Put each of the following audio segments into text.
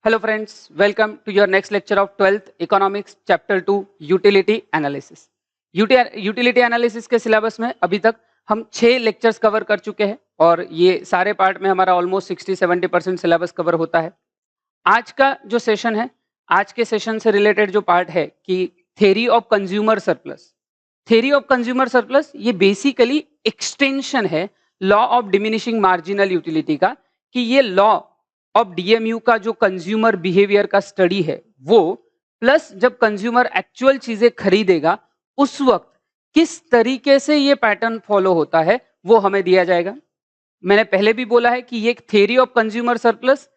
Hello friends, welcome to your next lecture of 12th Economics Chapter 2 Utility Analysis. Utility Analysis के syllabus में अभी तक हम 6 lectures cover कर चुके हैं और ये सारे पार्ट में हमारा ऑलमोस्ट 60-70% सिलेबस कवर होता है. आज का जो सेशन है, आज के सेशन से रिलेटेड जो पार्ट है कि theory of consumer surplus. Theory of consumer surplus ये बेसिकली एक्सटेंशन है law of diminishing marginal utility का, कि ये लॉ ऑफ डीएमयू का जो कंज्यूमर बिहेवियर का स्टडी है वो प्लस जब कंज्यूमर एक्चुअल चीजें खरीदेगा उस वक्त किस तरीके से ये पैटर्न फॉलो होता है वो हमें दिया जाएगा. मैंने पहले भी बोला है कि ये theory of consumer surplus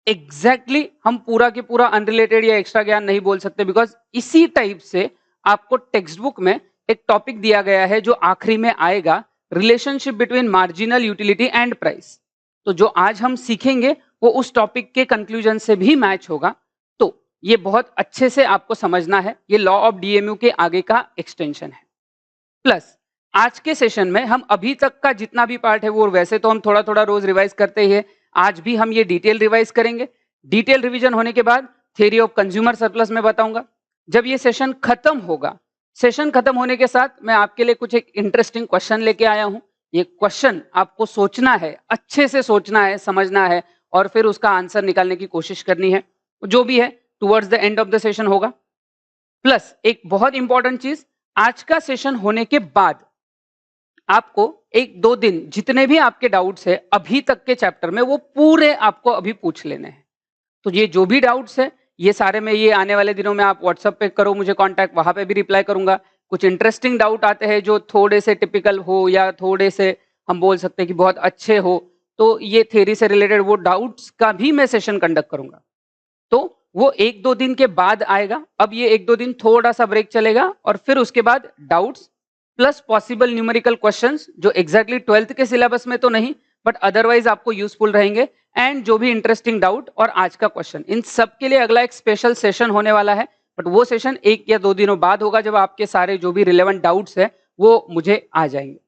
exactly हम पूरा के पूरा अनरिलेटेड या एक्स्ट्रा ज्ञान नहीं बोल सकते, बिकॉज इसी टाइप से आपको टेक्स्ट बुक में एक टॉपिक दिया गया है जो आखिरी में आएगा, relationship between marginal utility and price. तो जो आज हम सीखेंगे वो उस टॉपिक के कंक्लूजन से भी मैच होगा. तो ये बहुत अच्छे से आपको समझना है, ये लॉ ऑफ डीएमयू के आगे का एक्सटेंशन है. प्लस आज के सेशन में हम अभी तक का जितना भी पार्ट है वो वैसे तो हम थोड़ा थोड़ा रोज रिवाइज करते ही है, आज भी हम ये डिटेल रिवाइज करेंगे. डिटेल रिवीजन होने के बाद थ्योरी ऑफ कंज्यूमर सरप्लस में बताऊंगा. जब ये सेशन खत्म होगा, सेशन खत्म होने के साथ मैं आपके लिए कुछ एक इंटरेस्टिंग क्वेश्चन लेके आया हूं. ये क्वेश्चन आपको सोचना है, अच्छे से सोचना है, समझना है और फिर उसका आंसर निकालने की कोशिश करनी है. जो भी है towards the end of the session होगा. प्लस एक बहुत इंपॉर्टेंट चीज, आज का सेशन होने के बाद आपको 1-2 दिन जितने भी आपके डाउट्स है अभी तक के चैप्टर में वो पूरे आपको अभी पूछ लेने हैं. तो ये जो भी डाउट्स है ये सारे में ये आने वाले दिनों में आप व्हाट्सएप पे करो मुझे कांटेक्ट, वहां पे भी रिप्लाई करूंगा. कुछ इंटरेस्टिंग डाउट आते हैं जो थोड़े से टिपिकल हो या थोड़े से हम बोल सकते हैं कि बहुत अच्छे हो, तो ये थ्योरी से रिलेटेड वो डाउट्स का भी मैं सेशन कंडक्ट करूंगा. तो वो 1-2 दिन के बाद आएगा. अब ये 1-2 दिन थोड़ा सा ब्रेक चलेगा और फिर उसके बाद doubts plus possible numerical questions जो एग्जैक्टली 12th के सिलेबस में तो नहीं बट अदरवाइज आपको यूजफुल रहेंगे, एंड जो भी इंटरेस्टिंग डाउट और आज का क्वेश्चन, इन सब के लिए अगला एक स्पेशल सेशन होने वाला है. बट वो सेशन 1 या 2 दिनों बाद होगा जब आपके सारे जो भी रिलेवेंट डाउट्स है वो मुझे आ जाएंगे.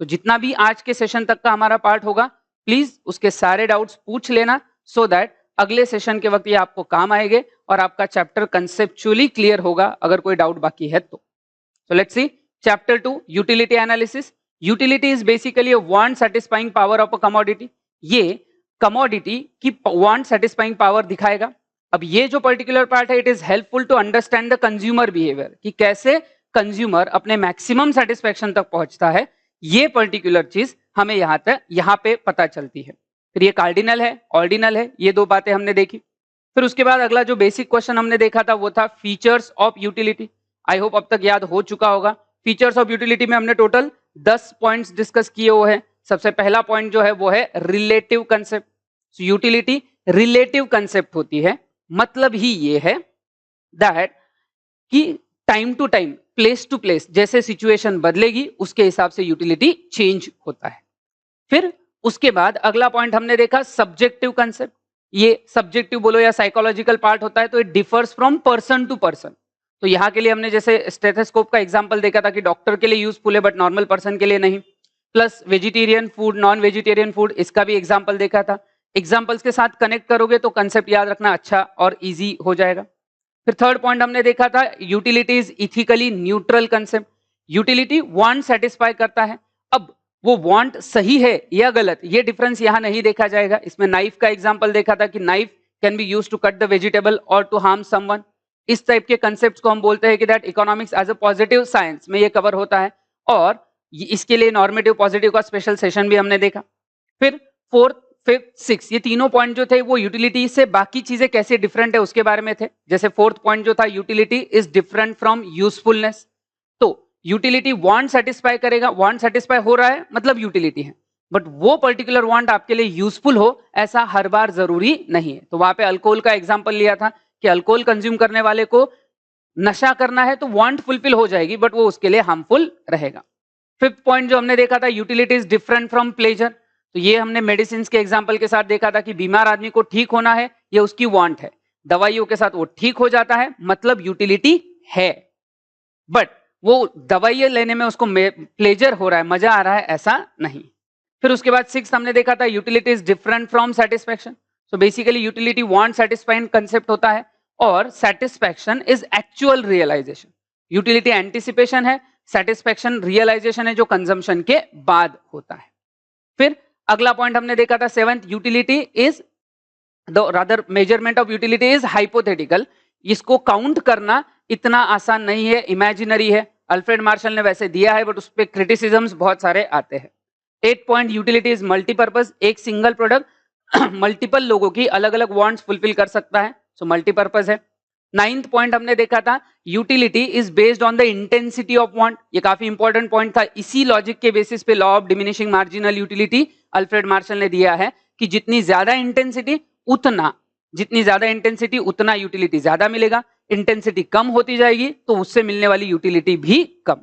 तो जितना भी आज के सेशन तक का हमारा पार्ट होगा प्लीज उसके सारे डाउट्स पूछ लेना, सो दैट अगले सेशन के वक्त ये आपको काम आएंगे और आपका चैप्टर कंसेप्चुअली क्लियर होगा अगर कोई डाउट बाकी है तो. Let's see chapter 2 utility analysis. Utility is basically a want satisfying power of a commodity. ये कमोडिटी की वांट सैटिस्फाइंग पावर दिखाएगा. अब ये जो पर्टिकुलर पार्ट है it is helpful to understand the consumer behaviour, कि कैसे कंज्यूमर अपने मैक्सिमम सेटिस्फेक्शन तक पहुंचता है. ये पर्टिकुलर चीज हमें यहाँ पे पता चलती है. फिर ये कार्डिनल है, ऑर्डिनल है, ये 2 बातें हमने देखी. फिर उसके बाद अगला जो बेसिक क्वेश्चन हमने देखा था वो था features of utility. I hope अब तक याद हो चुका होगा. फीचर्स ऑफ यूटिलिटी में हमने टोटल 10 पॉइंट्स डिस्कस किए हुए हैं. सबसे पहला पॉइंट जो है वो है relative concept. Utility relative concept होती है, मतलब ही ये है दैट कि time to time, place to place जैसे सिचुएशन बदलेगी उसके हिसाब से यूटिलिटी चेंज होता है. फिर उसके बाद अगला पॉइंट हमने देखा सब्जेक्टिव कंसेप्ट. ये सब्जेक्टिव बोलो या साइकोलॉजिकल पार्ट होता है, तो it differs from person to person. तो यहाँ के लिए हमने जैसे स्टेथोस्कोप का एग्जांपल देखा था कि डॉक्टर के लिए यूजफुल है बट नॉर्मल पर्सन के लिए नहीं. Plus vegetarian food, non vegetarian food, इसका भी एग्जांपल देखा था. एग्जांपल्स के साथ कनेक्ट करोगे तो कंसेप्ट याद रखना अच्छा और इजी हो जाएगा. फिर थर्ड पॉइंट हमने देखा था utility is ethically neutral concept. Utility want satisfy करता है. अब वो वांट सही है या गलत ये डिफरेंस यहाँ नहीं देखा जाएगा. इसमें नाइफ का एग्जांपल देखा था कि knife can be used to cut the vegetable और टू हार्म समवन. इस टाइप के कंसेप्ट्स को हम बोलते हैं कि that economics as a positive science में ये कवर होता है, और इसके लिए नॉर्मेटिव पॉजिटिव का स्पेशल सेशन भी हमने देखा. फिर 4th, 5th, 6th ये तीनों पॉइंट जो थे वो यूटिलिटी से बाकी चीजें कैसे डिफरेंट है उसके बारे में थे. जैसे 4th पॉइंट जो था utility is different from usefulness. तो यूटिलिटी वांट सेटिस्फाई करेगा, वांट सेटिस्फाई हो रहा है मतलब यूटिलिटी है, बट वो पर्टिकुलर वांट आपके लिए यूजफुल हो ऐसा हर बार जरूरी नहीं है. तो वहां पे अल्कोहल का एग्जांपल लिया था कि अल्कोहल कंज्यूम करने वाले को नशा करना है तो वांट फुलफिल हो जाएगी बट वो उसके लिए हार्मफुल रहेगा. 5th पॉइंट जो हमने देखा था utility is different from pleasure. तो ये हमने मेडिसिन के एग्जांपल के साथ देखा था कि बीमार आदमी को ठीक होना है ये उसकी वांट है, दवाइयों के साथ वो ठीक हो जाता है मतलब यूटिलिटी है, बट वो दवाइयां लेने में उसको प्लेजर हो रहा है, मजा आ रहा है, ऐसा नहीं. फिर उसके बाद 6th हमने देखा था utility is different from satisfaction. So basically utility want satisfying concept होता है और satisfaction is actual realisation. Utility anticipation है, सेटिस्फैक्शन रियलाइजेशन है जो कंजम्पशन के बाद होता है। फिर अगला पॉइंट हमने देखा था seventh, utility is the rather measurement of utility is hypothetical. इसको काउंट करना इतना आसान नहीं है, इमेजिनरी है। अल्फ्रेड मार्शल ने वैसे दिया है बट उस पर क्रिटिसिज्म्स बहुत सारे आते हैं। 8 पॉइंट, यूटिलिटी इज मल्टीपर्पज। एक सिंगल प्रोडक्ट मल्टीपल लोगों की अलग अलग वांट्स फुलफिल कर सकता है, सो मल्टीपर्पज है। 9th पॉइंट हमने देखा था utility is based on the intensity of want. ये काफी इंपॉर्टेंट पॉइंट था। इसी लॉजिक के बेसिस पे law of diminishing marginal utility Alfred Marshall ने दिया है कि जितनी ज्यादा इंटेंसिटी उतना यूटिलिटी ज्यादा मिलेगा, इंटेंसिटी कम होती जाएगी तो उससे मिलने वाली यूटिलिटी भी कम।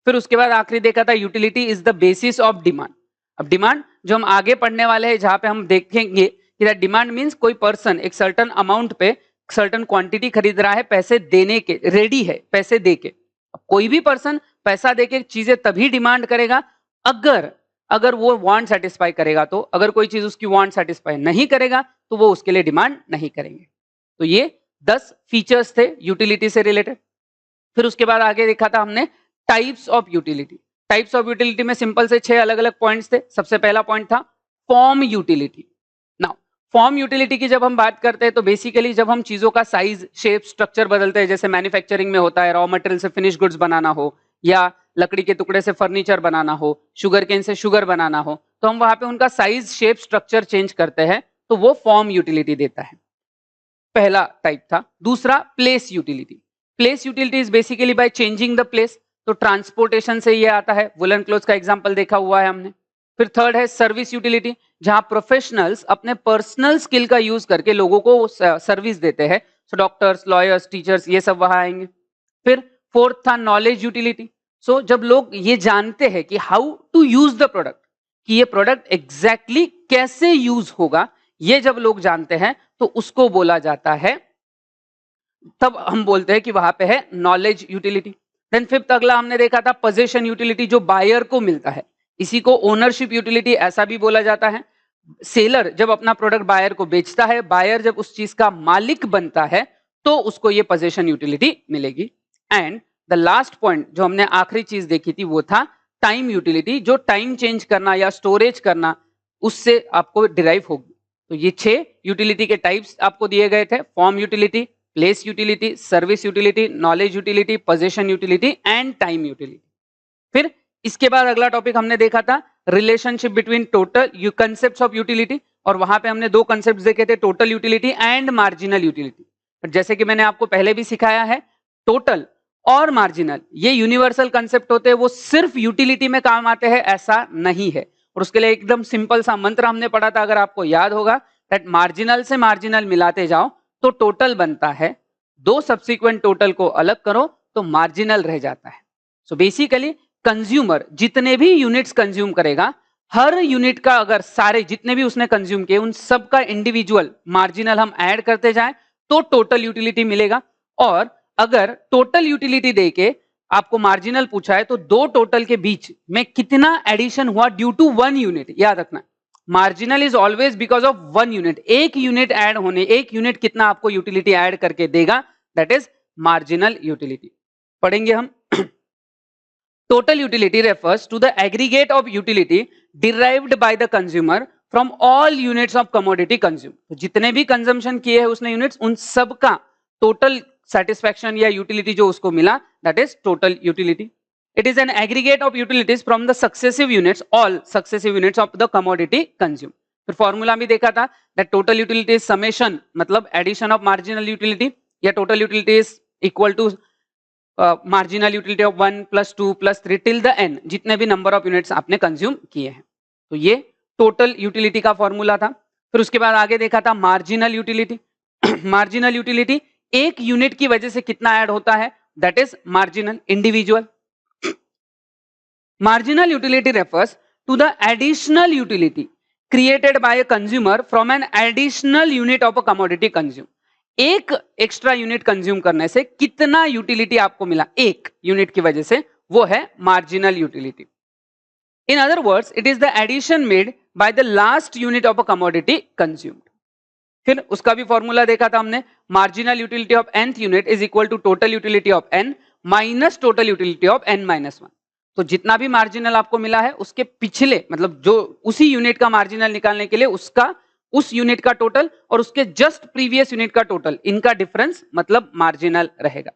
फिर उसके बाद आखिरी देखा था utility is the basis of demand. अब डिमांड जो हम आगे पढ़ने वाले हैं, जहां पे हम देखेंगे कि डिमांड मींस कोई पर्सन एक सर्टेन अमाउंट पे सर्टेन क्वांटिटी खरीद रहा है, पैसे देने के रेडी है, पैसे दे के। अब कोई भी पर्सन पैसा दे के चीजें तभी डिमांड करेगा अगर वो वांट सेटिस्फाई करेगा। तो अगर कोई चीज उसकी वांट सेटिस्फाई नहीं करेगा तो वो उसके लिए डिमांड नहीं करेंगे। तो ये 10 फीचर्स थे यूटिलिटी से रिलेटेड। फिर उसके बाद आगे देखा था हमने types of utility. Types of utility में सिंपल से 6 अलग अलग पॉइंट्स थे। सबसे पहला पॉइंट था form utility. Now form utility की जब हम बात करते हैं तो बेसिकली जब हम चीजों का साइज, शेप, स्ट्रक्चर बदलते हैं, जैसे मैन्युफैक्चरिंग में होता है, रॉ मटेरियल से फिनिश गुड्स बनाना हो या लकड़ी के टुकड़े से फर्नीचर बनाना हो, शुगर केन से शुगर बनाना हो, तो हम वहां पे उनका साइज, शेप, स्ट्रक्चर चेंज करते हैं, तो वो फॉर्म यूटिलिटी देता है। पहला टाइप था। दूसरा place utility. Place utility is basically by changing the place. तो ट्रांसपोर्टेशन से ये आता है, वुलन क्लोथ का एग्जांपल देखा हुआ है हमने। फिर थर्ड है सर्विस यूटिलिटी, जहां प्रोफेशनल्स अपने पर्सनल स्किल का यूज करके लोगों को सर्विस देते हैं। सो डॉक्टर्स, लॉयर्स, टीचर्स, ये सब वहां आएंगे। फिर फोर्थ था नॉलेज यूटिलिटी। सो जब लोग ये जानते हैं कि how to use the product, कि ये प्रोडक्ट एग्जैक्टली कैसे यूज होगा, ये जब लोग जानते हैं तो उसको बोला जाता है, तब हम बोलते हैं कि वहां पे है नॉलेज यूटिलिटी। देन फिफ्थ अगला हमने देखा था पोजीशन यूटिलिटी, जो बायर को मिलता है। इसी को ओनरशिप यूटिलिटी ऐसा भी बोला जाता है। सेलर जब अपना प्रोडक्ट बायर को बेचता है, बायर जब उस चीज का मालिक बनता है, तो उसको ये पोजीशन यूटिलिटी मिलेगी। एंड द लास्ट पॉइंट जो हमने आखिरी चीज देखी थी वो था टाइम यूटिलिटी, जो टाइम चेंज करना या स्टोरेज करना उससे आपको डिराइव होगी। तो ये 6 यूटिलिटी के टाइप्स आपको दिए गए थे। Form utility, place utility, service utility, knowledge utility, position utility and time utility. फिर इसके बाद अगला टॉपिक हमने देखा था relationship between total concepts of utility, और वहां पे हमने 2 कंसेप्ट देखे थे, total utility and marginal utility. जैसे कि मैंने आपको पहले भी सिखाया है, टोटल और मार्जिनल ये यूनिवर्सल कंसेप्ट होते हैं, वो सिर्फ यूटिलिटी में काम आते हैं ऐसा नहीं है। और उसके लिए एकदम सिंपल सा मंत्र हमने पढ़ा था, अगर आपको याद होगा, दैट मार्जिनल से मार्जिनल मिलाते जाओ तो टोटल बनता है, 2 सब्सिक्वेंट टोटल को अलग करो तो मार्जिनल रह जाता है। सो बेसिकली कंज्यूमर जितने भी यूनिट्स कंज्यूम करेगा, हर यूनिट का अगर सारे जितने भी उसने कंज्यूम किए उन सब का इंडिविजुअल मार्जिनल हम ऐड करते जाएं तो टोटल यूटिलिटी मिलेगा। और अगर टोटल यूटिलिटी देके आपको मार्जिनल पूछा है तो 2 टोटल के बीच में कितना एडिशन हुआ ड्यू टू 1 यूनिट, याद रखना marginal is always because of 1 unit. एक यूनिट ऐड होने, एक यूनिट कितना आपको यूटिलिटी ऐड करके देगा, दैट इज मार्जिनल यूटिलिटी। पढ़ेंगे हम। Total utility refers to the aggregate of utility derived by the consumer from all units of commodity consume. तो जितने भी कंजम्पशन किए हैं उसने यूनिट्स, उन सब का टोटल सेटिस्फैक्शन या यूटिलिटी जो उसको मिला, that is total utility. It is an aggregate of utilities from the successive units, all successive units of the commodity consumed. फिर फॉर्मूला भी देखा था that total utility is summation, मतलब addition of marginal utility, या total utility is equal to marginal utility of 1 plus 2 plus 3 till the n, जितने भी number of units आपने consume किए हैं। तो ये total utility का फॉर्मूला था। फिर उसके बाद आगे देखा था marginal utility। marginal utility एक यूनिट की वजह से कितना ऐड होता है, that is marginal, individual। Marginal utility refers to the additional utility created by a consumer from an additional unit of a commodity consumed. एक एक्स्ट्रा यूनिट कंज्यूम करने से कितना यूटिलिटी आपको मिला एक यूनिट की वजह से, वो है marginal utility. In other words, it is the addition made by the last unit of a commodity consumed. फिर उसका भी फॉर्मूला देखा था हमने, marginal utility of nth unit is equal to total utility of n minus total utility of n minus 1। तो जितना भी marginal आपको मिला है उसके पिछले मतलब जो उसी यूनिट का मार्जिनल निकालने के लिए उसका उस यूनिट का टोटल और उसके जस्ट प्रीवियस यूनिट का टोटल, इनका डिफरेंस मतलब मार्जिनल रहेगा।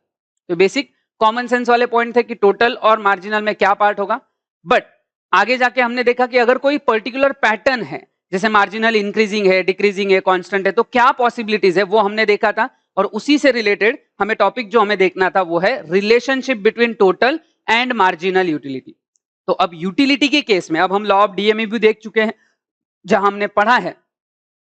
तो बेसिक कॉमन सेंस वाले पॉइंट थे कि टोटल और मार्जिनल में क्या पार्ट होगा। बट आगे जाके हमने देखा कि अगर कोई पर्टिकुलर पैटर्न है, जैसे मार्जिनल इंक्रीजिंग है, डिक्रीजिंग है, कांस्टेंट है, तो क्या पॉसिबिलिटीज है वो हमने देखा था। और उसी से रिलेटेड हमें टॉपिक जो हमें देखना था वो है relationship between total and marginal utility. तो अब यूटिलिटी के केस में अब हम लॉ ऑफ डीएमई भी देख चुके हैं, जहां हमने पढ़ा है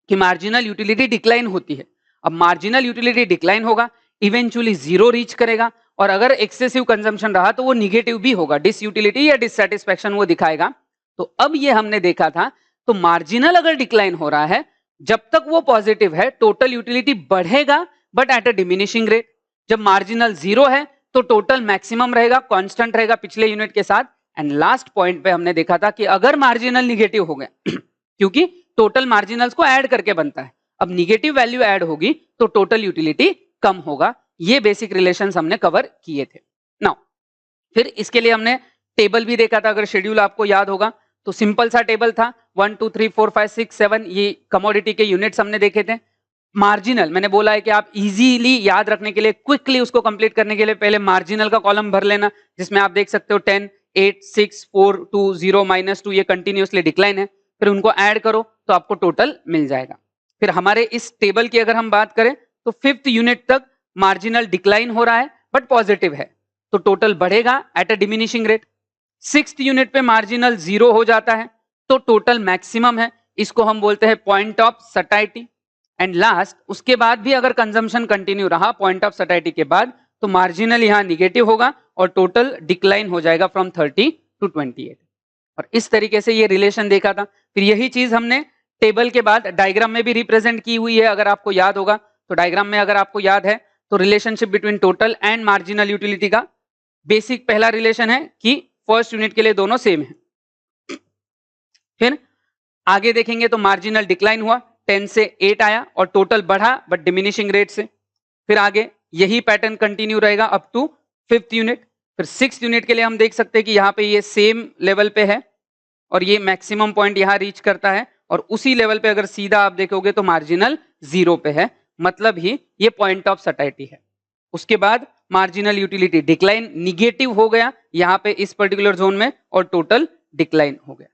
कि मार्जिनल यूटिलिटी डिक्लाइन होती है। अब मार्जिनल यूटिलिटी डिक्लाइन होगा, इवेंचुअली जीरो रीच करेगा, और अगर एक्सेसिव कंजम्पशन रहा तो वो निगेटिव भी होगा, डिसयूटिलिटी या डिससैटिस्फैक्शन वो दिखाएगा। तो अब ये हमने देखा था, तो मार्जिनल अगर डिक्लाइन हो रहा है, जब तक वो पॉजिटिव है टोटल यूटिलिटी बढ़ेगा but at a diminishing rate. जब मार्जिनल जीरो है तो टोटल मैक्सिमम रहेगा, कांस्टेंट रहेगा पिछले यूनिट के साथ। एंड लास्ट पॉइंट पे हमने देखा था कि अगर मार्जिनल निगेटिव हो गया क्योंकि टोटल मार्जिनल्स को ऐड करके बनता है, अब निगेटिव वैल्यू ऐड होगी तो टोटल यूटिलिटी कम होगा। ये बेसिक रिलेशंस हमने कवर किए थे। नाउ फिर इसके लिए हमने टेबल भी देखा था, अगर शेड्यूल आपको याद होगा तो सिंपल सा टेबल था, 1 2 3 4 5 6 7 ये कमोडिटी के यूनिट्स हमने देखे थे। मार्जिनल मैंने बोला है कि आप इजीली याद रखने के लिए, क्विकली उसको कंप्लीट करने के लिए पहले मार्जिनल का कॉलम भर लेना, जिसमें आप देख सकते हो 10 8 6 4 2 0 -2 ये कंटिन्यूअसली डिक्लाइन है। फिर उनको ऐड करो तो आपको टोटल मिल जाएगा। फिर हमारे इस टेबल की अगर हम बात करें तो 5th यूनिट तक मार्जिनल डिक्लाइन हो रहा है बट पॉजिटिव है, तो टोटल बढ़ेगा at a diminishing rate. 6th unit पे मार्जिनल जीरो हो जाता है तो टोटल मैक्सिमम है, इसको हम बोलते हैं point of satiety. And last उसके बाद भी अगर कंजम्पशन कंटिन्यू रहा पॉइंट ऑफ सटाइटी के बाद, तो मार्जिनल यहां निगेटिव होगा और टोटल डिक्लाइन हो जाएगा फ्रॉम 30 टू 28। और इस तरीके से ये रिलेशन देखा था। फिर यही चीज हमने टेबल के बाद डायग्राम में भी रिप्रेजेंट की हुई है, अगर आपको याद होगा तो डायग्राम में अगर आपको याद है तो relationship between total and marginal utility का बेसिक पहला रिलेशन है कि फर्स्ट यूनिट के लिए दोनों सेम है। फिर आगे देखेंगे तो मार्जिनल डिक्लाइन हुआ, 10 से 8 आया और टोटल बढ़ा बट डिमिनिशिंग रेट से। फिर आगे यही पैटर्न कंटिन्यू रहेगा अप टू 5th यूनिट। फिर 6th यूनिट के लिए हम देख सकते हैं कि यहाँ पे ये सेम लेवल पे है और ये मैक्सिमम पॉइंट यहाँ रीच करता है, और उसी लेवल पे अगर सीधा आप देखोगे तो मार्जिनल जीरो पे है, मतलब ही ये पॉइंट ऑफ सटाइटी है। उसके बाद मार्जिनल यूटिलिटी डिक्लाइन निगेटिव हो गया यहाँ पे इस पर्टिकुलर जोन में और टोटल डिक्लाइन हो गया।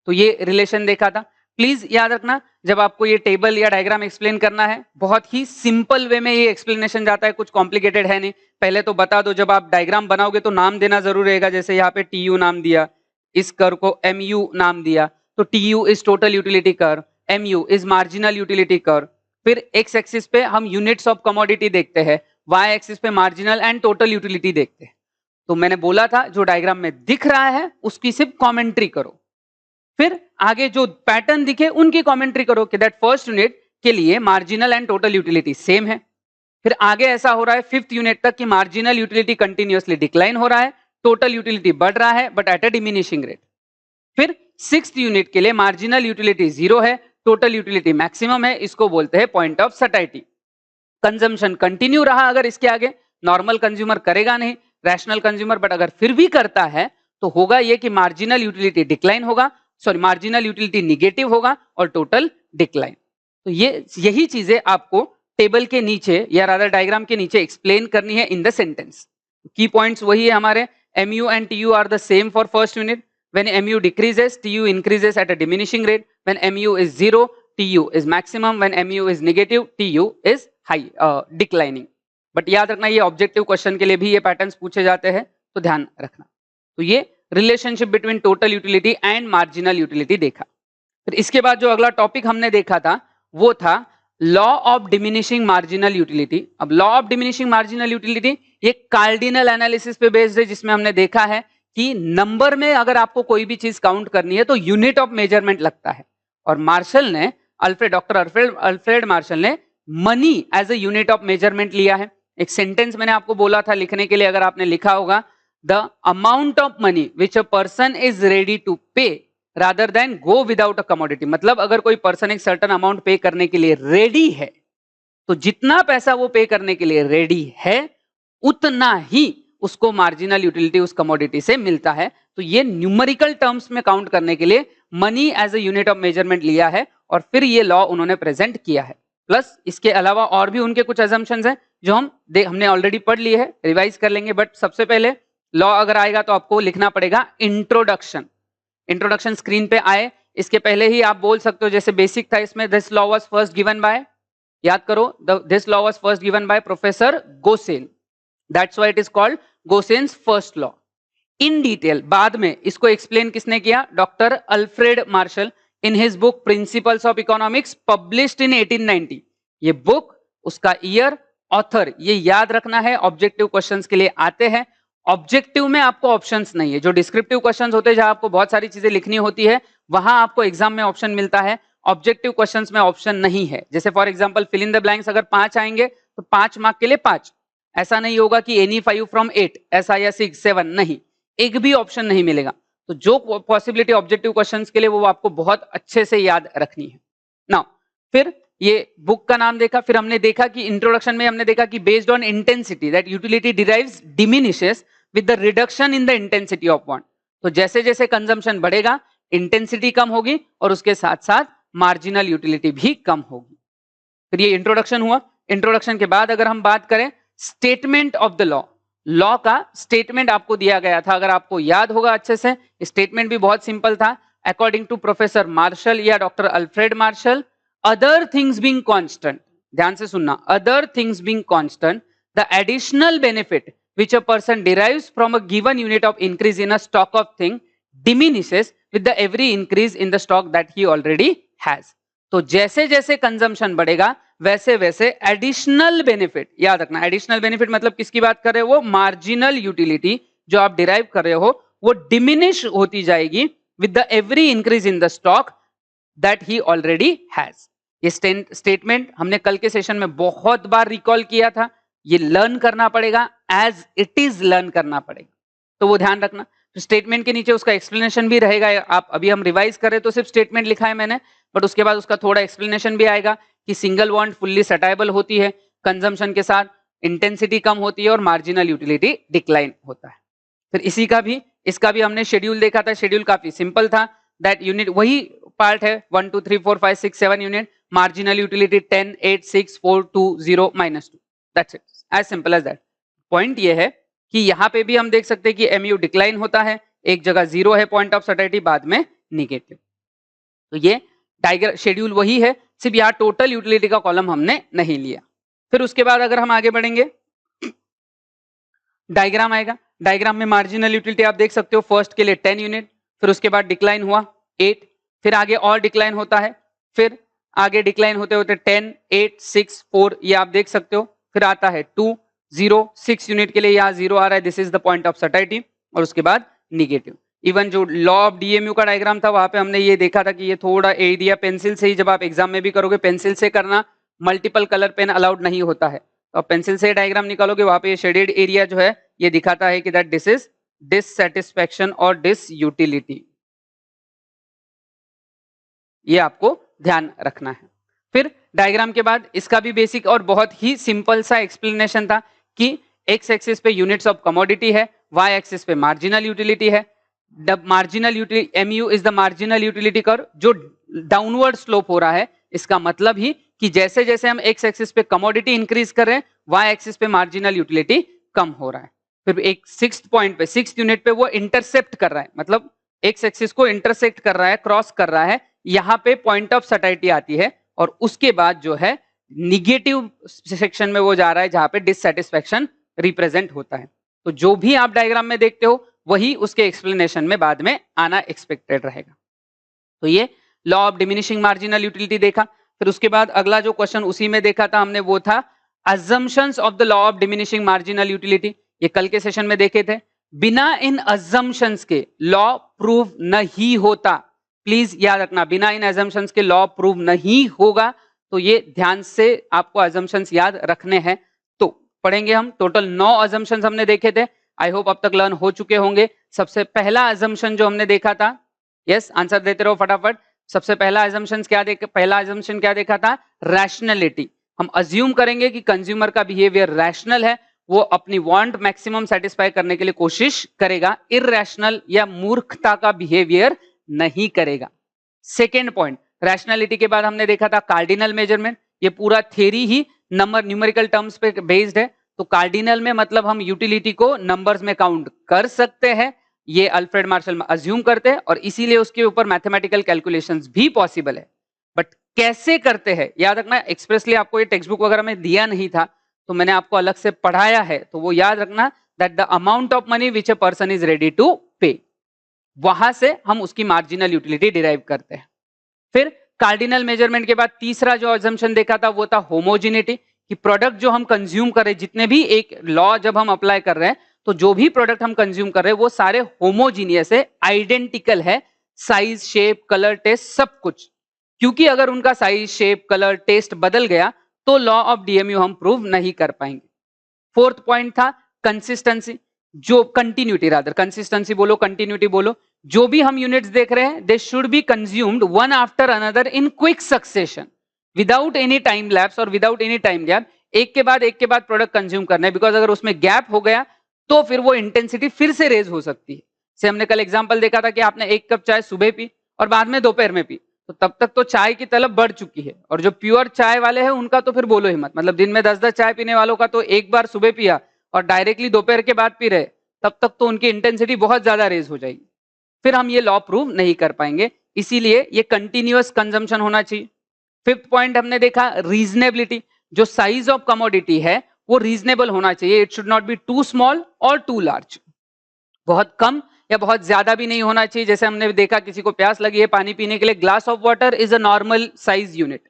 तो ये रिलेशन देखा था। प्लीज याद रखना जब आपको ये टेबल या डायग्राम एक्सप्लेन करना है, बहुत ही सिंपल वे में ये एक्सप्लेनेशन जाता है, कुछ कॉम्प्लिकेटेड है नहीं। पहले तो बता दो, जब आप डायग्राम बनाओगे तो नाम देना जरूर रहेगा, जैसे यहाँ पे टीयू नाम दिया, इस कर्व को एमयू नाम दिया, तो TU is total utility curve, MU is marginal utility curve. फिर एक्स एक्सिस पे हम यूनिट्स ऑफ कमोडिटी देखते हैं, वाई एक्सिस पे मार्जिनल एंड टोटल यूटिलिटी देखते हैं। तो मैंने बोला था जो डायग्राम में दिख रहा है उसकी सिर्फ कमेंट्री करो, फिर आगे जो पैटर्न दिखे उनकी कमेंट्री करो कि दैट फर्स्ट यूनिट के लिए marginal and total utility same है। फिर आगे ऐसा हो रहा है 5th यूनिट तक कि मार्जिनल यूटिलिटी कंटिन्यूअसली डिक्लाइन हो रहा है, टोटल यूटिलिटी बढ़ रहा है but at a diminishing rate. फिर 6th यूनिट के लिए मार्जिनल यूटिलिटी जीरो है, टोटल यूटिलिटी मैक्सिमम है, इसको बोलते हैं point of satiety. Consumption continue रहा अगर इसके आगे, नॉर्मल कंज्यूमर करेगा नहीं, रैशनल कंज्यूमर, बट अगर फिर भी करता है तो होगा ये कि मार्जिनल यूटिलिटी डिक्लाइन होगा, सॉरी मार्जिनल यूटिलिटी निगेटिव होगा और टोटल डिक्लाइन। तो ये यही चीजें आपको टेबल के नीचे या रादर डायग्राम के नीचे एक्सप्लेन करनी है इन द सेंटेंस। की पॉइंट्स वही है हमारे, mu and tu are the same for first unit, when mu decreases tu increases at a diminishing rate, when mu is zero tu is maximum, when mu is negative tu is high declining। But याद रखना ये objective question के लिए भी ये patterns पूछे जाते हैं, तो ध्यान रखना। तो ये relationship between total utility and marginal utility देखा। फिर इसके बाद जो अगला टॉपिक हमने देखा था वो था law of diminishing marginal utility. अब law of diminishing marginal utility ये कार्डिनल एनालिसिस पे बेस्ड है, जिसमें हमने देखा है कि नंबर में अगर आपको कोई भी चीज काउंट करनी है तो यूनिट ऑफ मेजरमेंट लगता है, और मार्शल ने डॉक्टर अल्फ्रेड मार्शल ने money as a unit of measurement लिया है। एक सेंटेंस मैंने आपको बोला था लिखने के लिए, अगर आपने लिखा होगा, the amount of money which a person is ready to pay rather than go without a commodity. मतलब अगर कोई पर्सन एक सर्टन अमाउंट पे करने के लिए रेडी है, तो जितना पैसा वो पे करने के लिए रेडी है उतना ही उसको मार्जिनल यूटिलिटी उस कमोडिटी से मिलता है। तो ये न्यूमेरिकल टर्म्स में काउंट करने के लिए money as a unit of measurement लिया है और फिर ये लॉ उन्होंने प्रेजेंट किया है। प्लस इसके अलावा और भी उनके कुछ अजम्पशंस हैं जो हमने ऑलरेडी पढ़ लिए है, रिवाइज कर लेंगे। बट सबसे पहले लॉ अगर आएगा तो आपको लिखना पड़ेगा इंट्रोडक्शन। इंट्रोडक्शन स्क्रीन पे आए इसके पहले ही आप बोल सकते हो, जैसे बेसिक था इसमें, this law was first given by, याद करो, this law was first given by professor Gossen, that's why it is called Gossen's first law. In detail बाद में इसको एक्सप्लेन किसने किया? Doctor Alfred Marshall in his book principles of economics published in 1890। ये book, उसका year, author, ये याद रखना है। ऑब्जेक्टिव क्वेश्चंस के लिए आते हैं। ऑब्जेक्टिव में आपको ऑप्शंस नहीं है, जो डिस्क्रिप्टिव क्वेश्चंस होते हैं जहां आपको बहुत सारी चीजें लिखनी होती है वहां आपको एग्जाम में ऑप्शन मिलता है। ऑब्जेक्टिव क्वेश्चंस में ऑप्शन नहीं है। जैसे for example fill in the blanks अगर 5 आएंगे तो 5 मार्क के लिए 5, ऐसा नहीं होगा कि एनी 5 फ्रॉम 8 ऐसा या 6 7 नहीं, एक भी ऑप्शन नहीं मिलेगा। तो जो पॉसिबिलिटी ऑब्जेक्टिव क्वेश्चंस के लिए वो आपको बहुत अच्छे से याद रखनी है। नाउ फिर ये बुक का नाम देखा, फिर हमने देखा कि इंट्रोडक्शन में हमने देखा कि based on intensity that utility derives diminishes with the reduction in the intensity of want. तो जैसे जैसे कंजम्पशन बढ़ेगा इंटेंसिटी कम होगी और उसके साथ साथ मार्जिनल यूटिलिटी भी कम होगी। फिर ये इंट्रोडक्शन हुआ। इंट्रोडक्शन के बाद अगर हम बात करें statement of the law, law का स्टेटमेंट आपको दिया गया था, अगर आपको याद होगा अच्छे से। स्टेटमेंट भी बहुत सिंपल था। अकॉर्डिंग टू प्रोफेसर मार्शल या doctor Alfred martial, other things being constant, ध्यान से सुनना, other things being constant, the additional benefit which a person derives from a given unit of increase in a stock of thing diminishes with the every increase in the stock that he already has। तो जैसे जैसे consumption बढ़ेगा वैसे वैसे additional benefit, याद रखना additional benefit मतलब किसकी बात कर रहे हो? वो मार्जिनल यूटिलिटी जो आप डिराइव कर रहे हो वो डिमिनिश होती जाएगी with the every increase in the stock that he already has. ये स्टेटमेंट हमने कल के सेशन में बहुत बार रिकॉल किया था। ये लर्न करना पड़ेगा, एज इट इज लर्न करना पड़ेगा, तो वो ध्यान रखना। तो स्टेटमेंट के नीचे उसका एक्सप्लेनेशन भी रहेगा। आप अभी हम रिवाइज करें तो सिर्फ स्टेटमेंट लिखा है मैंने, बट उसके बाद उसका थोड़ा एक्सप्लेनेशन भी आएगा कि सिंगल बॉन्ड फुल्ली सेटाइबल होती है, कंजम्पशन के साथ इंटेंसिटी कम होती है और मार्जिनल यूटिलिटी डिक्लाइन होता है। फिर इसका भी हमने शेड्यूल देखा था। शेड्यूल काफी सिंपल था। दैट यूनिट वही पार्ट है 1 2 3 4 5 6 7 unit, marginal utility 10 8 6 4 2 0 -2, that's it, as simple as that. Point ये है कि यहाँ पे भी हम देख सकते हैं कि एमयू डिक्लाइन होता है, एक जगह 0 है पॉइंट ऑफ सर्टेनिटी, बाद में निगेटिव। तो ये डायग्राम शेड्यूल वही है, सिर्फ यहाँ टोटल यूटिलिटी का कॉलम हमने नहीं लिया। फिर उसके बाद अगर हम आगे बढ़ेंगे डायग्राम आएगा। डायग्राम में मार्जिनल यूटिलिटी आप देख सकते हो, फर्स्ट के लिए 10 यूनिट, फिर उसके बाद डिक्लाइन हुआ 8, फिर आगे और डिक्लाइन होता है, फिर आगे डिक्लाइन होते होते 10 8 6 4 ये आप देख सकते हो, फिर आता है 2 0 6 यूनिट के लिए यहाँ 0 आ रहा है, this is the point of certainty, और उसके बाद निगेटिव। इवन जो लॉ ऑफ डीएमयू का डायग्राम था वहां पे हमने ये देखा था कि ये थोड़ा एरिया पेंसिल से ही, जब आप एग्जाम में भी करोगे पेंसिल से करना, मल्टीपल कलर पेन अलाउड नहीं होता है, तो आप पेंसिल से डायग्राम निकालोगे वहां पे ये शेडेड एरिया जो है ये दिखाता है कि दैट दिस इज डिससैटिस्फैक्शन और डिसयूटिलिटी, ये आपको ध्यान रखना है। फिर डायग्राम के बाद इसका भी बेसिक और बहुत ही सिंपल सा एक्सप्लेनेशन था कि एक्स एक्सिस पे यूनिट्स ऑफ कमोडिटी है, वाई एक्सिस पे मार्जिनल यूटिलिटी है। Marginal utility MU is the marginal utility curve जो डाउनवर्ड स्लोप हो रहा है। इसका मतलब ही कि जैसे जैसे हम एक्स एक्सिस पे कमोडिटी इंक्रीज कर रहे हैं, वाई एक्सिस पे मार्जिनल यूटिलिटी कम हो रहा है। फिर एक सिक्स्थ पॉइंट पे, सिक्स्थ यूनिट पे वो इंटरसेप्ट कर रहा है, मतलब एक्स एक्सिस को इंटरसेक्ट कर रहा है, क्रॉस कर रहा है, यहाँ पे पॉइंट ऑफ सर्टेनिटी आती है, और उसके बाद जो है निगेटिव सेक्शन में वो जा रहा है जहां पे डिससैटिस्फैक्शन रिप्रेजेंट होता है। तो जो भी आप डायग्राम में देखते हो वही उसके एक्सप्लेनेशन में बाद में आना एक्सपेक्टेड रहेगा। तो ये law of diminishing marginal utility देखा। फिर उसके बाद अगला जो क्वेश्चन उसी में देखा था हमने वो था assumptions of the law of diminishing marginal utility. ये कल के सेशन में देखे थे। बिना इन अजम्पशंस के लॉ प्रूव नहीं होता, प्लीज याद रखना, बिना इन अजम्पशंस के लॉ प्रूव नहीं होगा। तो ये ध्यान से आपको अजम्पशंस याद रखने हैं। तो पढ़ेंगे हम, टोटल 9 अजम्पशंस हमने देखे थे, आई होप अब तक लर्न हो चुके होंगे। सबसे पहला अजम्पशन जो हमने देखा था यस, आंसर देते रहो फटाफट। सबसे पहला assumption क्या देखा था? रैशनैलिटी। हम अज्यूम करेंगे कि कंज्यूमर का बिहेवियर रैशनल है, वो अपनी वांट मैक्सिमम सेटिस्फाई करने के लिए कोशिश करेगा, इरैशनल या मूर्खता का बिहेवियर नहीं करेगा। सेकेंड पॉइंट, रैशनैलिटी के बाद हमने देखा था कार्डिनल मेजरमेंट। ये पूरा थ्योरी ही न्यूमेरिकल टर्म्स पे बेस्ड है। तो कार्डिनल में मतलब हम यूटिलिटी को नंबर्स में काउंट कर सकते हैं, ये अल्फ्रेड मार्शल अज्यूम करते हैं, और इसीलिए उसके ऊपर मैथमेटिकल कैलकुलेशंस भी पॉसिबल है। बट कैसे करते हैं याद रखना, एक्सप्रेसली आपको ये टेक्स्ट बुक वगैरह में दिया नहीं था, तो मैंने आपको अलग से पढ़ाया है, तो वो याद रखना that the amount of money which a person is ready to pay, वहां से हम उसकी मार्जिनल यूटिलिटी डिराइव करते हैं। फिर कार्डिनल मेजरमेंट के बाद तीसरा जो अजम्पशन देखा था वो था होमोजिनिटी, कि प्रोडक्ट जो हम कंज्यूम कर रहे हैं, जितने भी, एक लॉ जब हम अप्लाई कर रहे हैं तो जो भी प्रोडक्ट हम कंज्यूम कर रहे हैं वो सारे होमोजीनियस है, आइडेंटिकल है, साइज, शेप, कलर, टेस्ट सब कुछ। क्योंकि अगर उनका साइज, शेप, कलर, टेस्ट बदल गया तो लॉ ऑफ डीएमयू हम प्रूव नहीं कर पाएंगे। फोर्थ पॉइंट था कंसिस्टेंसी, जो कंटिन्यूटी, रादर कंसिस्टेंसी बोलो, कंटिन्यूटी बोलो, जो भी हम यूनिट्स देख रहे हैं they should be consumed one after another in quick succession without any time lapse और विदाउट एनी टाइम गैप। एक के बाद प्रोडक्ट कंज्यूम करना है, बिकॉज अगर उसमें गैप हो गया तो फिर वो इंटेंसिटी फिर से रेज हो सकती है। से हमने कल एग्जांपल देखा था कि आपने एक कप चाय सुबह पी और बाद में दोपहर में पी, तो तब तक तो चाय की तलब बढ़ चुकी है, और जो प्योर चाय वाले हैं उनका तो फिर बोलो ही मत, मतलब दिन में 10-10 चाय पीने वालों का तो एक बार सुबह पिया और डायरेक्टली दोपहर के बाद पी रहे, तब तक तो उनकी इंटेंसिटी बहुत ज्यादा रेज हो जाएगी, फिर हम ये लॉ प्रूव नहीं कर पाएंगे। इसीलिए ये कंटिन्यूअस कंजम्पशन होना चाहिए। फिफ्थ पॉइंट हमने देखा रीजनेबिलिटी, जो साइज ऑफ कमोडिटी है वो रीजनेबल होना चाहिए, it should not be too small और टू लार्ज, बहुत कम या बहुत ज्यादा भी नहीं होना चाहिए। जैसे हमने देखा किसी को प्यास लगी है पानी पीने के लिए, glass of water is a normal size unit,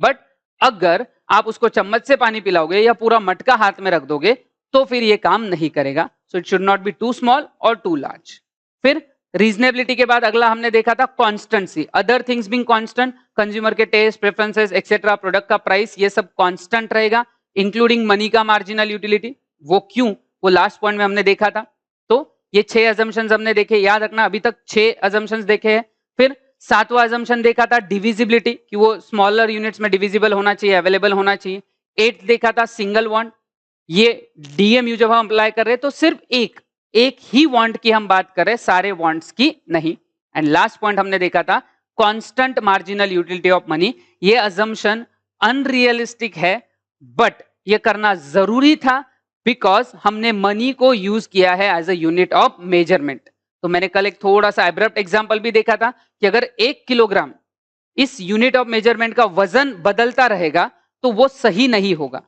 but अगर आप उसको चम्मच से पानी पिलाओगे या पूरा मटका हाथ में रख दोगे तो फिर ये काम नहीं करेगा। So it should not be too small और टू लार्ज। फिर रीजनेबिलिटी के बाद अगला हमने देखा था constancy, other things being constant, consumer के टेस्ट, प्रेफरेंसेस एक्सेट्रा, प्रोडक्ट का प्राइस, ये सब कांस्टेंट रहेगा, इंक्लूडिंग मनी का मार्जिनल यूटिलिटी। वो क्यों, वो लास्ट पॉइंट में हमने देखा था। तो ये 6 अजम्पशंस हमने देखे, याद रखना अभी तक 6 अजम्पशंस देखे हैं। फिर 7वां अजम्पशन देखा था डिविजिबिलिटी, कि वो स्मॉलर यूनिट्स में डिविजिबल होना चाहिए, अवेलेबल होना चाहिए। 8 देखा था सिंगल वांट, ये डीएमयू जब हम अप्लाई कर रहे हैं तो सिर्फ एक ही वांट की हम बात कर रहे हैं, सारे वांट्स की नहीं। एंड लास्ट पॉइंट हमने देखा था constant marginal utility of money, ये अजम्पशन अनरियलिस्टिक है, बट ये करना जरूरी था बिकॉज हमने मनी को यूज किया है as a unit of measurement. तो मैंने कल एक थोड़ा सा एब्रप्ट एग्जांपल भी देखा था कि अगर 1 किलोग्राम इस यूनिट ऑफ मेजरमेंट का वजन बदलता रहेगा तो वो सही नहीं होगा।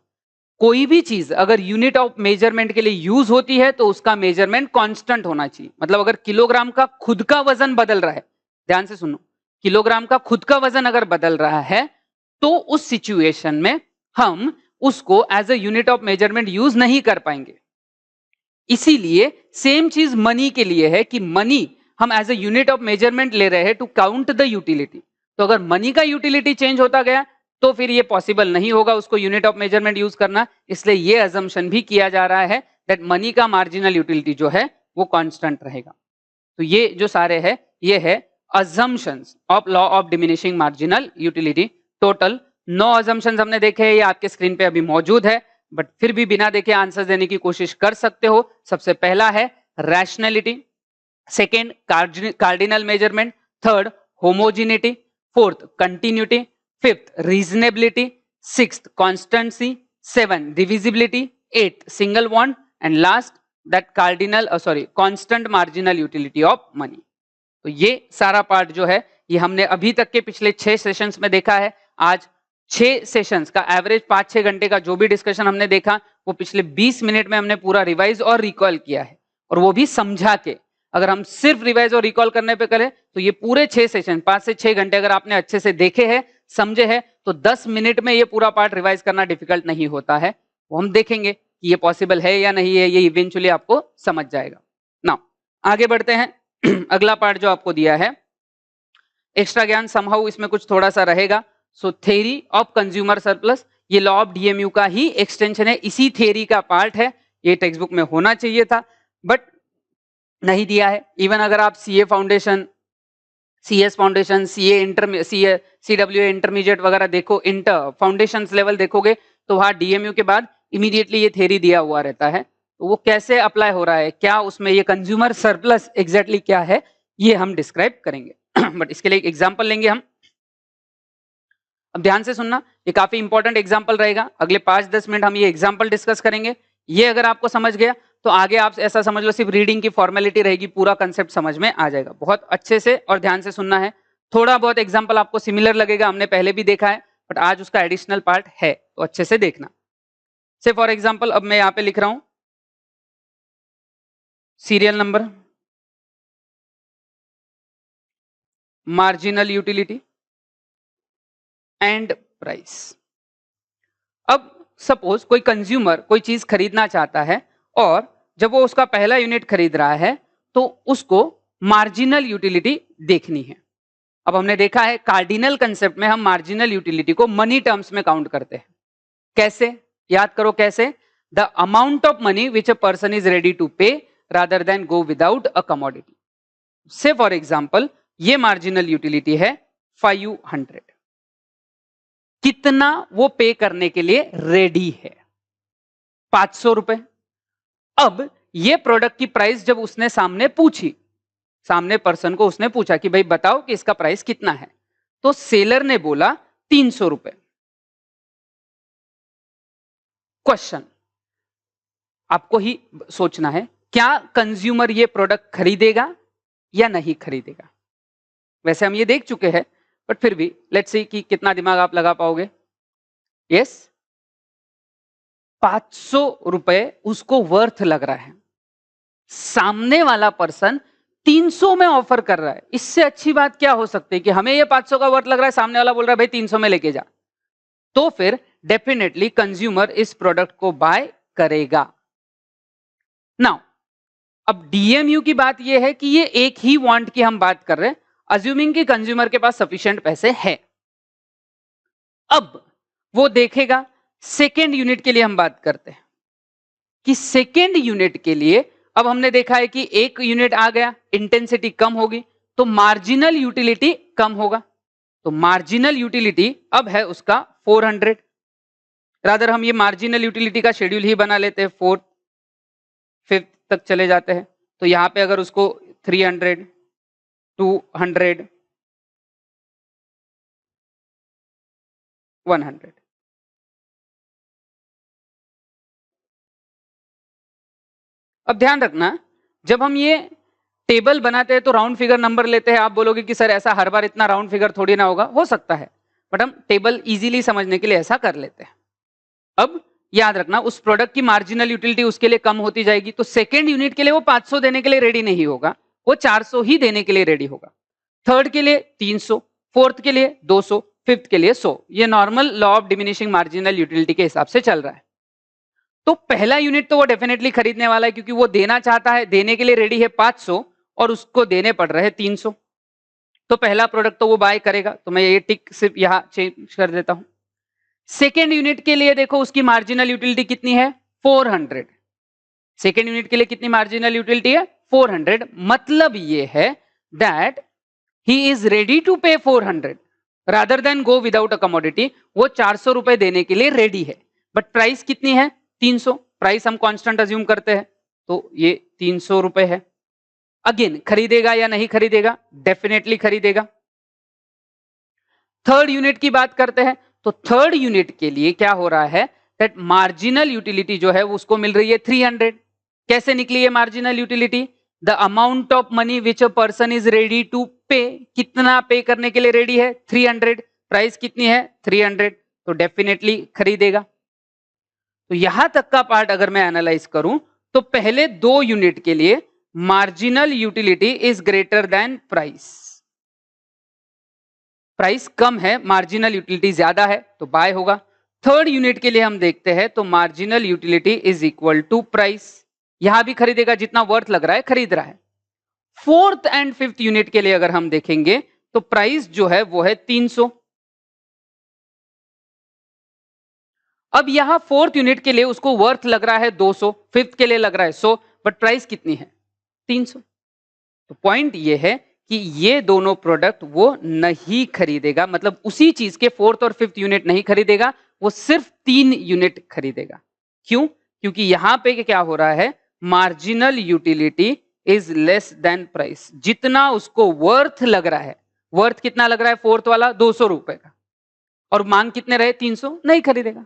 कोई भी चीज अगर यूनिट ऑफ मेजरमेंट के लिए यूज होती है तो उसका मेजरमेंट कांस्टेंट होना चाहिए। मतलब अगर किलोग्राम का खुद का वजन बदल रहा है, ध्यान से सुनो, किलोग्राम का खुद का वजन अगर बदल रहा है तो उस सिचुएशन में हम उसको as a unit of measurement use नहीं कर पाएंगे। इसीलिए सेम चीज मनी के लिए है कि मनी हम as a unit of measurement ले रहे हैं टू काउंट द यूटिलिटी। तो अगर मनी का यूटिलिटी चेंज होता गया तो फिर ये पॉसिबल नहीं होगा उसको यूनिट ऑफ मेजरमेंट यूज करना। इसलिए ये अजम्पशन भी किया जा रहा है दैट मनी का मार्जिनल यूटिलिटी जो है वो कांस्टेंट रहेगा। तो ये जो सारे है ये है assumptions of law of diminishing marginal utility. Total 9 assumptions हमने देखे हैं, ये आपके स्क्रीन पे अभी मौजूद है, बट फिर भी बिना देखे आंसर देने की कोशिश कर सकते हो। सबसे पहला है rationality, second cardinal measurement, third homogeneity, fourth continuity, fifth reasonability, sixth constituency, 7 divisibility, 8 single want, and last that constant marginal utility of money. तो ये सारा पार्ट जो है ये हमने अभी तक के पिछले 6 सेशंस में देखा है। आज 6 सेशंस का एवरेज 5-6 घंटे का जो भी डिस्कशन हमने देखा वो पिछले 20 मिनट में हमने पूरा रिवाइज और रिकॉल किया है, और वो भी समझा के। अगर हम सिर्फ रिवाइज और रिकॉल करने पे करें तो ये पूरे 6 सेशन 5 से 6 घंटे अगर आपने अच्छे से देखे हैं, समझे हैं, तो 10 मिनट में ये पूरा पार्ट रिवाइज करना डिफिकल्ट नहीं होता है। वो हम देखेंगे कि ये पॉसिबल है या नहीं है, ये इवेंचुअली आपको समझ जाएगा। नाउ आगे बढ़ते हैं। अगला पार्ट जो आपको दिया है एक्स्ट्रा ज्ञान समहाउ इसमें कुछ थोड़ा सा रहेगा। सो थ्योरी ऑफ कंज्यूमर सरप्लस, ये लॉ ऑफ डीएमयू का ही एक्सटेंशन है, इसी थ्योरी का पार्ट है। ये टेक्स्ट बुक में होना चाहिए था बट नहीं दिया है। इवन अगर आप CA foundation, CS foundation, CWA intermediate वगैरह देखो, इंटर फाउंडेशन लेवल देखोगे तो वहां DMU के बाद इमीडिएटली ये थ्योरी दिया हुआ रहता है। तो वो कैसे अप्लाई हो रहा है, क्या उसमें ये कंज्यूमर सरप्लस एग्जैक्टली क्या है, ये हम डिस्क्राइब करेंगे। बट इसके लिए एक एग्जांपल लेंगे हम। अब ध्यान से सुनना, ये काफी इंपॉर्टेंट एग्जांपल रहेगा। अगले 5-10 मिनट हम ये एग्जांपल डिस्कस करेंगे। ये अगर आपको समझ गया तो आगे आप ऐसा समझ लो सिर्फ रीडिंग की फॉर्मेलिटी रहेगी, पूरा कंसेप्ट समझ में आ जाएगा। बहुत अच्छे से और ध्यान से सुनना है। थोड़ा बहुत एग्जांपल आपको सिमिलर लगेगा, हमने पहले भी देखा है, बट आज उसका एडिशनल पार्ट है, तो अच्छे से देखना। से फॉर एग्जांपल अब मैं यहां पे लिख रहा हूं serial number, marginal utility and price. अब सपोज कोई कंज्यूमर कोई चीज खरीदना चाहता है और जब वो उसका पहला यूनिट खरीद रहा है तो उसको मार्जिनल यूटिलिटी देखनी है। अब हमने देखा है कार्डिनल कंसेप्ट में हम मार्जिनल यूटिलिटी को मनी टर्म्स में काउंट करते हैं। कैसे, याद करो कैसे? The amount of money which a person is ready to pay rather than go without a commodity. Say for example ये मार्जिनल यूटिलिटी है 500, कितना वो पे करने के लिए रेडी है? 500 रुपए। अब ये प्रोडक्ट की प्राइस जब उसने सामने पूछी, सामने पर्सन को उसने पूछा कि भाई बताओ कि इसका प्राइस कितना है, तो सेलर ने बोला 300 रुपए। क्वेश्चन आपको ही सोचना है, क्या कंज्यूमर ये प्रोडक्ट खरीदेगा या नहीं खरीदेगा? वैसे हम ये देख चुके हैं, बट फिर भी लेट्स सी कि कितना दिमाग आप लगा पाओगे। यस, 500 रुपए उसको वर्थ लग रहा है, सामने वाला पर्सन 300 में ऑफर कर रहा है। इससे अच्छी बात क्या हो सकती है कि हमें ये 500 का वर्थ लग रहा है, सामने वाला बोल रहा है भाई 300 में लेके जा, तो फिर डेफिनेटली कंज्यूमर इस प्रोडक्ट को बाय करेगा। नाउ अब डीएमयू की बात यह है कि ये एक ही वांट की हम बात कर रहे हैं, अज्यूमिंग कि कंज्यूमर के पास सफिशिएंट पैसे है। अब वो देखेगा, सेकेंड यूनिट के लिए हम बात करते हैं कि सेकेंड यूनिट के लिए अब हमने देखा है कि एक यूनिट आ गया, इंटेंसिटी कम होगी तो मार्जिनल यूटिलिटी कम होगा। तो मार्जिनल यूटिलिटी अब है उसका 400। रादर हम ये मार्जिनल यूटिलिटी का शेड्यूल ही बना लेते हैं, 4th 5th तक चले जाते हैं। तो यहां पे अगर उसको 300, 200, 100, अब ध्यान रखना जब हम ये टेबल बनाते हैं तो राउंड फिगर नंबर लेते हैं। आप बोलोगे कि सर ऐसा हर बार इतना राउंड फिगर थोड़ी ना होगा, हो सकता है, बट हम टेबल इजीली समझने के लिए ऐसा कर लेते हैं। अब याद रखना उस प्रोडक्ट की मार्जिनल यूटिलिटी उसके लिए कम होती जाएगी, तो सेकेंड यूनिट के लिए वो 500 देने के लिए रेडी नहीं होगा, वो 400 ही देने के लिए रेडी होगा। थर्ड के लिए 300, फोर्थ के लिए 200, फिफ्थ के लिए 100। ये normal law of diminishing marginal utility के हिसाब से चल रहा है। तो पहला यूनिट तो वो डेफिनेटली खरीदने वाला है क्योंकि वो देना चाहता है, देने के लिए रेडी है 500 और उसको देने पड़ रहे हैं 300, तो पहला प्रोडक्ट तो वो बाय करेगा। तो मैं ये टिक सिर्फ यहां चेंज कर देता हूं। सेकेंड यूनिट के लिए देखो उसकी मार्जिनल यूटिलिटी कितनी है, 400। सेकेंड यूनिट के लिए कितनी मार्जिनल यूटिलिटी है, 400। मतलब ये है that he is ready to pay 400 rather than go without a commodity. वो 400 रुपए देने के लिए रेडी है, बट प्राइस कितनी है, 300। प्राइस हम कांस्टेंट अज्यूम करते हैं, तो ये 300 रुपए है। अगेन खरीदेगा या नहीं खरीदेगा, डेफिनेटली खरीदेगा। थर्ड यूनिट की बात करते हैं, तो थर्ड यूनिट के लिए क्या हो रहा है दैट मार्जिनल यूटिलिटी जो है उसको मिल रही है 300। कैसे निकली है marginal utility, the amount of money which a person is ready to pay, कितना पे करने के लिए रेडी है, 300। प्राइस कितनी है, 300, तो डेफिनेटली खरीदेगा। तो यहां तक का पार्ट अगर मैं एनालाइज करूं तो पहले दो यूनिट के लिए marginal utility is greater than price. Price कम है, मार्जिनल यूटिलिटी ज्यादा है, तो बाय होगा। थर्ड यूनिट के लिए हम देखते हैं तो marginal utility is equal to price, यहां भी खरीदेगा, जितना वर्थ लग रहा है खरीद रहा है। फोर्थ एंड फिफ्थ यूनिट के लिए अगर हम देखेंगे तो प्राइस जो है वो है 300। अब यहां फोर्थ यूनिट के लिए उसको वर्थ लग रहा है 200, फिफ्थ के लिए लग रहा है 100, बट प्राइस कितनी है, 300। तो पॉइंट ये है कि ये दोनों प्रोडक्ट वो नहीं खरीदेगा, मतलब उसी चीज के 4th और 5th यूनिट नहीं खरीदेगा, वो सिर्फ 3 यूनिट खरीदेगा। क्यों? क्योंकि यहां पे क्या हो रहा है, marginal utility is less than price. जितना उसको वर्थ लग रहा है, वर्थ कितना लग रहा है 4th वाला 200 रुपए का, और मांग कितने रहे 300, नहीं खरीदेगा।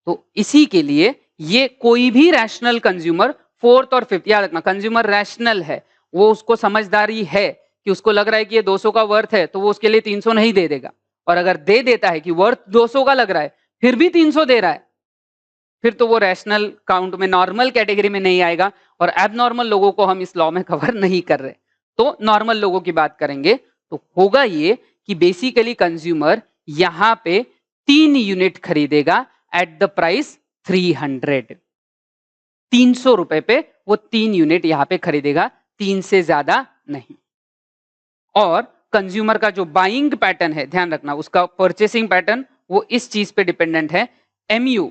तो इसी के लिए ये कोई भी रैशनल कंज्यूमर 4th और 5th, याद रखना कंज्यूमर रैशनल है, वो उसको समझदारी है कि उसको लग रहा है कि ये 200 का वर्थ है, तो वो उसके लिए 300 नहीं दे देगा। और अगर दे देता है कि वर्थ 200 का लग रहा है फिर भी 300 दे रहा है, फिर तो वो रैशनल काउंट में, नॉर्मल कैटेगरी में नहीं आएगा, और एबनॉर्मल लोगों को हम इस लॉ में कवर नहीं कर रहे। तो नॉर्मल लोगों की बात करेंगे तो होगा ये कि बेसिकली कंज्यूमर यहां पे 3 यूनिट खरीदेगा एट द प्राइस 300। 300 रुपए पे वो 3 यूनिट यहां पे खरीदेगा, 3 से ज्यादा नहीं। और कंज्यूमर का जो बाइंग पैटर्न है, ध्यान रखना उसका परचेसिंग पैटर्न वो इस चीज पे डिपेंडेंट है, MU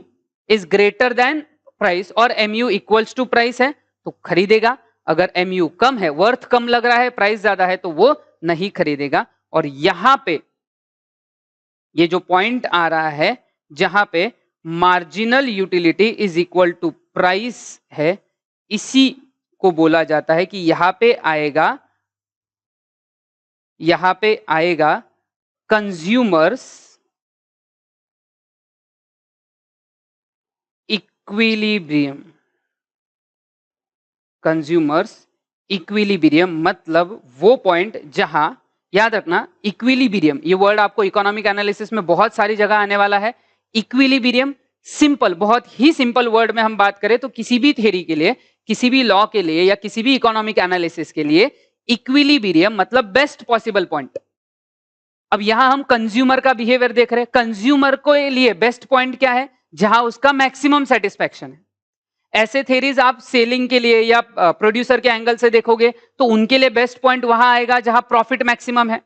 is greater than price और MU इक्वल्स टू प्राइस है तो खरीदेगा। अगर MU कम है, वर्थ कम लग रहा है, प्राइस ज्यादा है, तो वो नहीं खरीदेगा। और यहां पे ये जो पॉइंट आ रहा है जहां पे marginal utility is equal to price है, इसी को बोला जाता है कि यहां पे आएगा कंज्यूमर्स इक्विलिब्रियम। कंज्यूमर्स इक्विलिब्रियम मतलब वो पॉइंट जहां, याद रखना इक्विलिब्रियम, ये वर्ड आपको इकोनॉमिक एनालिसिस में बहुत सारी जगह आने वाला है। इक्विलिब्रियम सिंपल, बहुत ही सिंपल वर्ड में हम बात करें तो किसी भी थ्योरी के लिए, किसी भी लॉ के लिए या किसी भी इकोनॉमिक एनालिसिस के लिए इक्विलिब्रियम मतलब बेस्ट पॉसिबल पॉइंट। अब यहां हम कंज्यूमर का बिहेवियर देख रहे हैं, कंज्यूमर को लिए बेस्ट पॉइंट क्या है, जहां उसका मैक्सिमम सेटिस्फैक्शन है। ऐसे थेरीज आप सेलिंग के लिए या प्रोड्यूसर के एंगल से देखोगे तो उनके लिए बेस्ट पॉइंट वहां आएगा जहां प्रॉफिट मैक्सिमम है,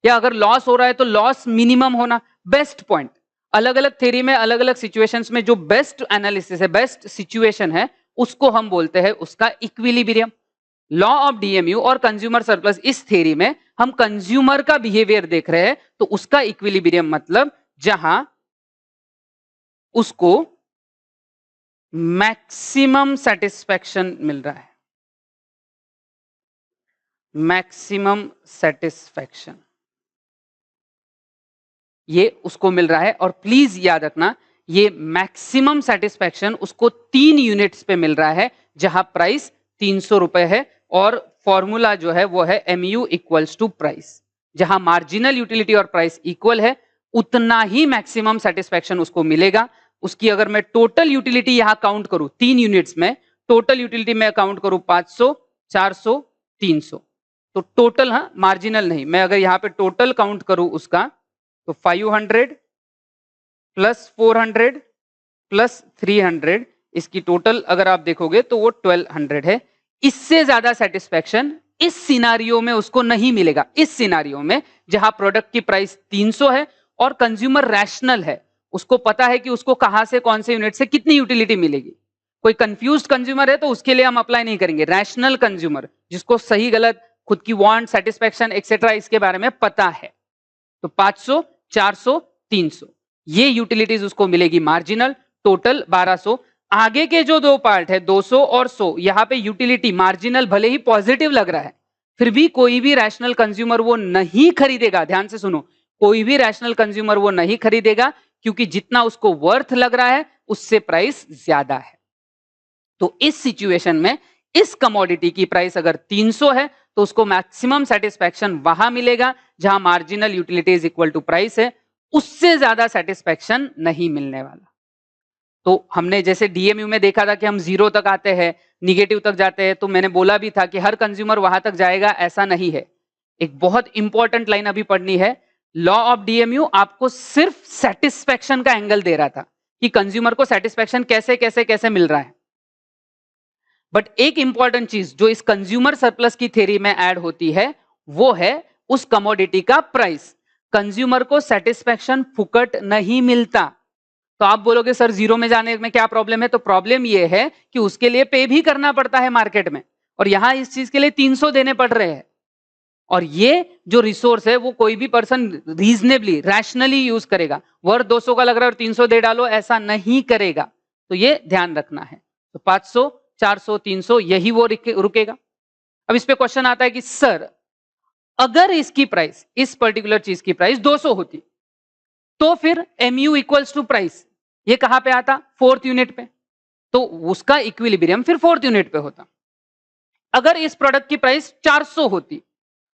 या अगर लॉस हो रहा है तो लॉस मिनिमम होना, बेस्ट पॉइंट। अलग अलग थेरी में अलग अलग सिचुएशंस में जो बेस्ट एनालिसिस है, बेस्ट सिचुएशन है, उसको हम बोलते हैं उसका इक्विलिब्रियम। लॉ ऑफ डीएमयू और कंज्यूमर सरप्लस, इस थेरी में हम कंज्यूमर का बिहेवियर देख रहे हैं तो उसका इक्विलिब्रियम मतलब जहां उसको मैक्सिमम सेटिस्फैक्शन मिल रहा है, मैक्सिमम सेटिस्फैक्शन ये उसको मिल रहा है। और प्लीज याद रखना ये मैक्सिमम सेटिस्फैक्शन उसको 3 यूनिट्स पे मिल रहा है जहां प्राइस 300 रुपए है, और फॉर्मूला जो है वो है MU इक्वल्स टू प्राइस। जहां मार्जिनल यूटिलिटी और प्राइस इक्वल है उतना ही मैक्सिमम सेटिस्फैक्शन उसको मिलेगा। उसकी अगर मैं टोटल यूटिलिटी यहां काउंट करूं 3 यूनिट्स में, टोटल यूटिलिटी में काउंट करूं 500, 400, 300, तो टोटल, हाँ मार्जिनल नहीं, मैं अगर यहां पे टोटल काउंट करूं उसका तो 500 प्लस 400 प्लस 300, इसकी टोटल अगर आप देखोगे तो वो 1200 है। इससे ज्यादा सेटिस्फैक्शन इस सिनारियो में उसको नहीं मिलेगा। इस सिनारियो में जहां प्रोडक्ट की प्राइस 300 है और कंज्यूमर रैशनल है, उसको पता है कि उसको कहां से कौन से यूनिट से कितनी यूटिलिटी मिलेगी। कोई कंफ्यूज्ड कंज्यूमर है तो उसके लिए हम अप्लाई नहीं करेंगे। रैशनल कंज्यूमर जिसको सही गलत, खुद की वांट, सेटिस्फैक्शन एक्सेट्रा इसके बारे में पता है, तो 500, 400, 300 ये यूटिलिटीज उसको मिलेगी मार्जिनल, टोटल 1200। आगे के जो दो पार्ट है 200 और 100, यहां पे यूटिलिटी मार्जिनल भले ही पॉजिटिव लग रहा है, फिर भी कोई भी रैशनल कंज्यूमर वो नहीं खरीदेगा। ध्यान से सुनो, कोई भी रैशनल कंज्यूमर वो नहीं खरीदेगा क्योंकि जितना उसको वर्थ लग रहा है उससे प्राइस ज्यादा है। तो इस सिचुएशन में इस कमोडिटी की प्राइस अगर 300 है तो उसको मैक्सिमम सेटिस्फैक्शन वहां मिलेगा जहां marginal utility is equal to price है, उससे ज्यादा सेटिस्फैक्शन नहीं मिलने वाला। तो हमने जैसे डीएमयू में देखा था कि हम 0 तक आते हैं, निगेटिव तक जाते हैं, तो मैंने बोला भी था कि हर कंज्यूमर वहां तक जाएगा, ऐसा नहीं है। एक बहुत इंपॉर्टेंट लाइन अभी पढ़नी है, लॉ ऑफ डीएमयू आपको सिर्फ सेटिस्फैक्शन का एंगल दे रहा था कि कंज्यूमर को सेटिस्फैक्शन कैसे कैसे कैसे मिल रहा है। बट एक इंपॉर्टेंट चीज जो इस कंज्यूमर सरप्लस की थ्योरी में ऐड होती है वो है उस कमोडिटी का प्राइस। कंज्यूमर को सेटिस्फैक्शन फुकट नहीं मिलता। तो आप बोलोगे सर 0 में जाने में क्या प्रॉब्लम है, तो प्रॉब्लम ये है कि उसके लिए पे भी करना पड़ता है मार्केट में, और यहां इस चीज के लिए 300 देने पड़ रहे हैं। और ये जो रिसोर्स है वो कोई भी पर्सन रीजनेबली रैशनली यूज करेगा। वर्थ 200 का लग रहा है और 300 दे डालो, ऐसा नहीं करेगा। तो ये ध्यान रखना है। तो 500, 400, 300 यही वो रुकेगा। अब इस पे क्वेश्चन आता है कि सर अगर इसकी प्राइस, इस पर्टिकुलर चीज की प्राइस 200 होती तो फिर mu इक्वल्स टू प्राइस ये कहां पे आता? 4th यूनिट पे। तो उसका इक्विलिब्रियम फिर 4th यूनिट पे होता। अगर इस प्रोडक्ट की प्राइस 400 होती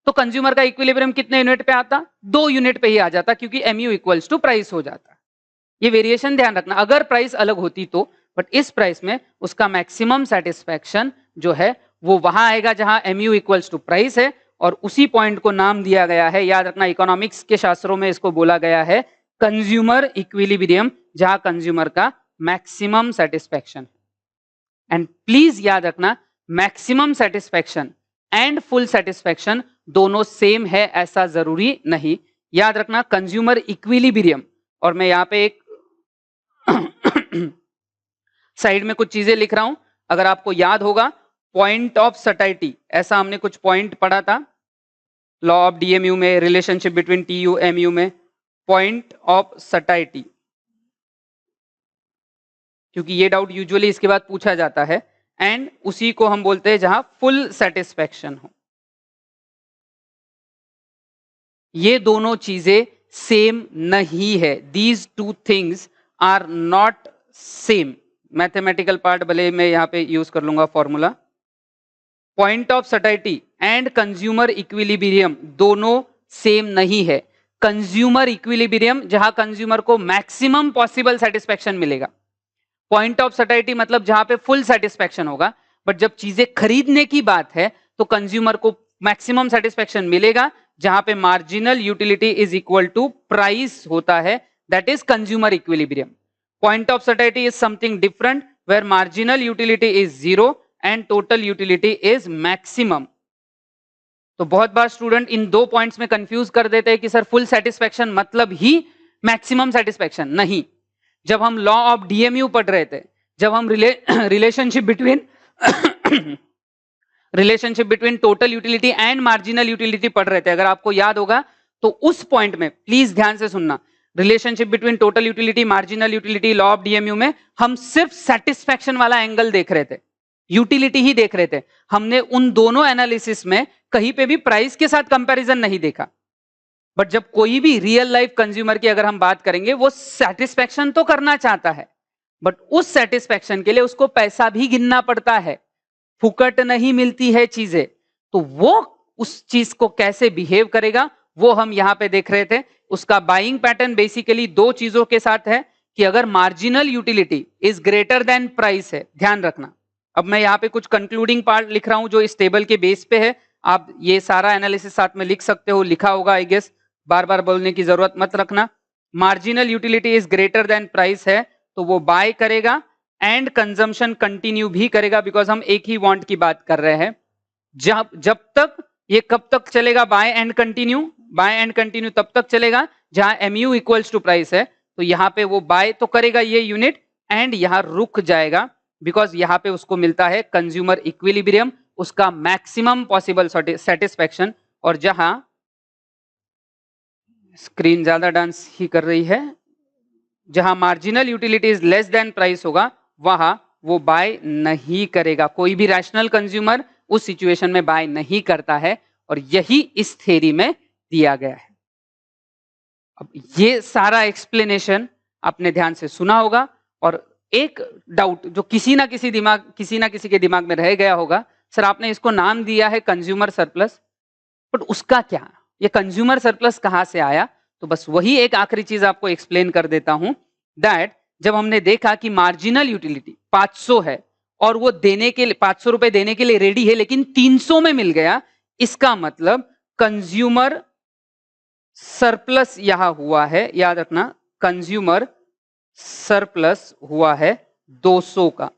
तो कंज्यूमर का इक्विलिब्रियम कितने यूनिट पे आता? 2 यूनिट पे ही आ जाता, क्योंकि mu इक्वल्स टू प्राइस हो जाता। ये वेरिएशन ध्यान रखना, अगर प्राइस अलग होती तो, बट इस प्राइस में उसका मैक्सिमम सेटिस्फैक्शन जो है वो वहां आएगा जहां mu इक्वल्स टू प्राइस है, और उसी पॉइंट को नाम दिया गया है, याद रखना इकोनॉमिक्स के शास्त्रों में इसको बोला गया है कंज्यूमर इक्विलिब्रियम, जहां कंज्यूमर का मैक्सिमम सेटिस्फैक्शन। एंड प्लीज याद रखना maximum satisfaction and full satisfaction दोनों सेम है ऐसा जरूरी नहीं। याद रखना कंज्यूमर इक्विलिब्रियम, और मैं यहां पे एक साइड में कुछ चीजें लिख रहा हूं, अगर आपको याद होगा पॉइंट ऑफ सटाइटी, ऐसा हमने कुछ पॉइंट पढ़ा था लॉ ऑफ डीएमयू में, रिलेशनशिप बिटवीन टीयू एमयू में, पॉइंट ऑफ सटाइटी, क्योंकि ये डाउट यूजुअली इसके बाद पूछा जाता है। एंड उसी को हम बोलते हैं जहां फुल सेटिस्फैक्शन हो। ये दोनों चीजें सेम नहीं है, these two things are not same. Mathematical part भले मैं यहां पे यूज कर लूंगा formula. Point of satiety and consumer equilibrium दोनों सेम नहीं है। कंज्यूमर इक्विलिब्रियम जहां कंज्यूमर को मैक्सिमम पॉसिबल सेटिस्फैक्शन मिलेगा, पॉइंट ऑफ सटाइटी मतलब जहां पे फुल सेटिस्फैक्शन होगा। बट जब चीजें खरीदने की बात है तो कंज्यूमर को मैक्सिमम सेटिस्फैक्शन मिलेगा जहां पे marginal utility is equal to price होता है, that is consumer equilibrium. Point of satiety is something different where marginal utility is 0 and total utility is maximum. तो बहुत बार स्टूडेंट इन दो पॉइंट्स में कंफ्यूज कर देते हैं कि सर फुल सेटिस्फैक्शन मतलब ही मैक्सिमम सेटिस्फैक्शन। नहीं, जब हम लॉ ऑफ डीएमयू पढ़ रहे थे, जब हम relationship between total utility and marginal utility पढ़ रहे थे, अगर आपको याद होगा तो उस पॉइंट में प्लीज ध्यान से सुनना, relationship between total utility marginal utility law of DMU में हम सिर्फ सेटिस्फैक्शन वाला एंगल देख रहे थे, यूटिलिटी ही देख रहे थे। हमने उन दोनों एनालिसिस में कहीं पे भी प्राइस के साथ कंपैरिजन नहीं देखा। बट जब कोई भी रियल लाइफ कंज्यूमर की अगर हम बात करेंगे, वो सेटिस्फैक्शन तो करना चाहता है, बट उस सेटिस्फैक्शन के लिए उसको पैसा भी गिनना पड़ता है, फुकट नहीं मिलती है चीजें। तो वो उस चीज को कैसे बिहेव करेगा वो हम यहां पे देख रहे थे। उसका बाइंग पैटर्न बेसिकली दो चीजों के साथ है कि अगर marginal utility is greater than price है, ध्यान रखना। अब मैं यहाँ पे कुछ कंक्लूडिंग पार्ट लिख रहा हूं जो इस टेबल के बेस पे है, आप ये सारा एनालिसिस साथ में लिख सकते हो, लिखा होगा आई गेस, बार बार बोलने की जरूरत मत रखना। Marginal utility is greater than price है तो वो बाय करेगा एंड कंजम्पशन कंटिन्यू भी करेगा, बिकॉज हम एक ही वांट की बात कर रहे हैं। जब तक ये कब तक चलेगा, buy and continue, buy and continue तब तक चलेगा जहां एमयू इक्वल्स टू प्राइस है। तो यहां पे वो बाय तो करेगा ये यूनिट एंड यहां रुक जाएगा, बिकॉज यहां पे उसको मिलता है कंज्यूमर इक्विलिब्रियम, उसका मैक्सिमम पॉसिबल सेटिस्फैक्शन। और जहां स्क्रीन ज्यादा डांस ही कर रही है, जहां marginal utility is less than price होगा वहां वो बाय नहीं करेगा। कोई भी रैशनल कंज्यूमर उस सिचुएशन में बाय नहीं करता है, और यही इस थ्योरी में दिया गया है। अब ये सारा एक्सप्लेनेशन आपने ध्यान से सुना होगा, और एक डाउट जो किसी ना किसी के दिमाग में रह गया होगा, सर आपने इसको नाम दिया है कंज्यूमर सरप्लस, बट उसका क्या, ये कंज्यूमर सरप्लस कहां से आया? तो बस वही एक आखिरी चीज आपको एक्सप्लेन कर देता हूं, दैट जब हमने देखा कि मार्जिनल यूटिलिटी 500 है और वो देने के लिए 500 रुपए देने के लिए रेडी है, लेकिन 300 में मिल गया, इसका मतलब कंज्यूमर सरप्लस यहां हुआ है। याद रखना कंज्यूमर सरप्लस हुआ है 200 का,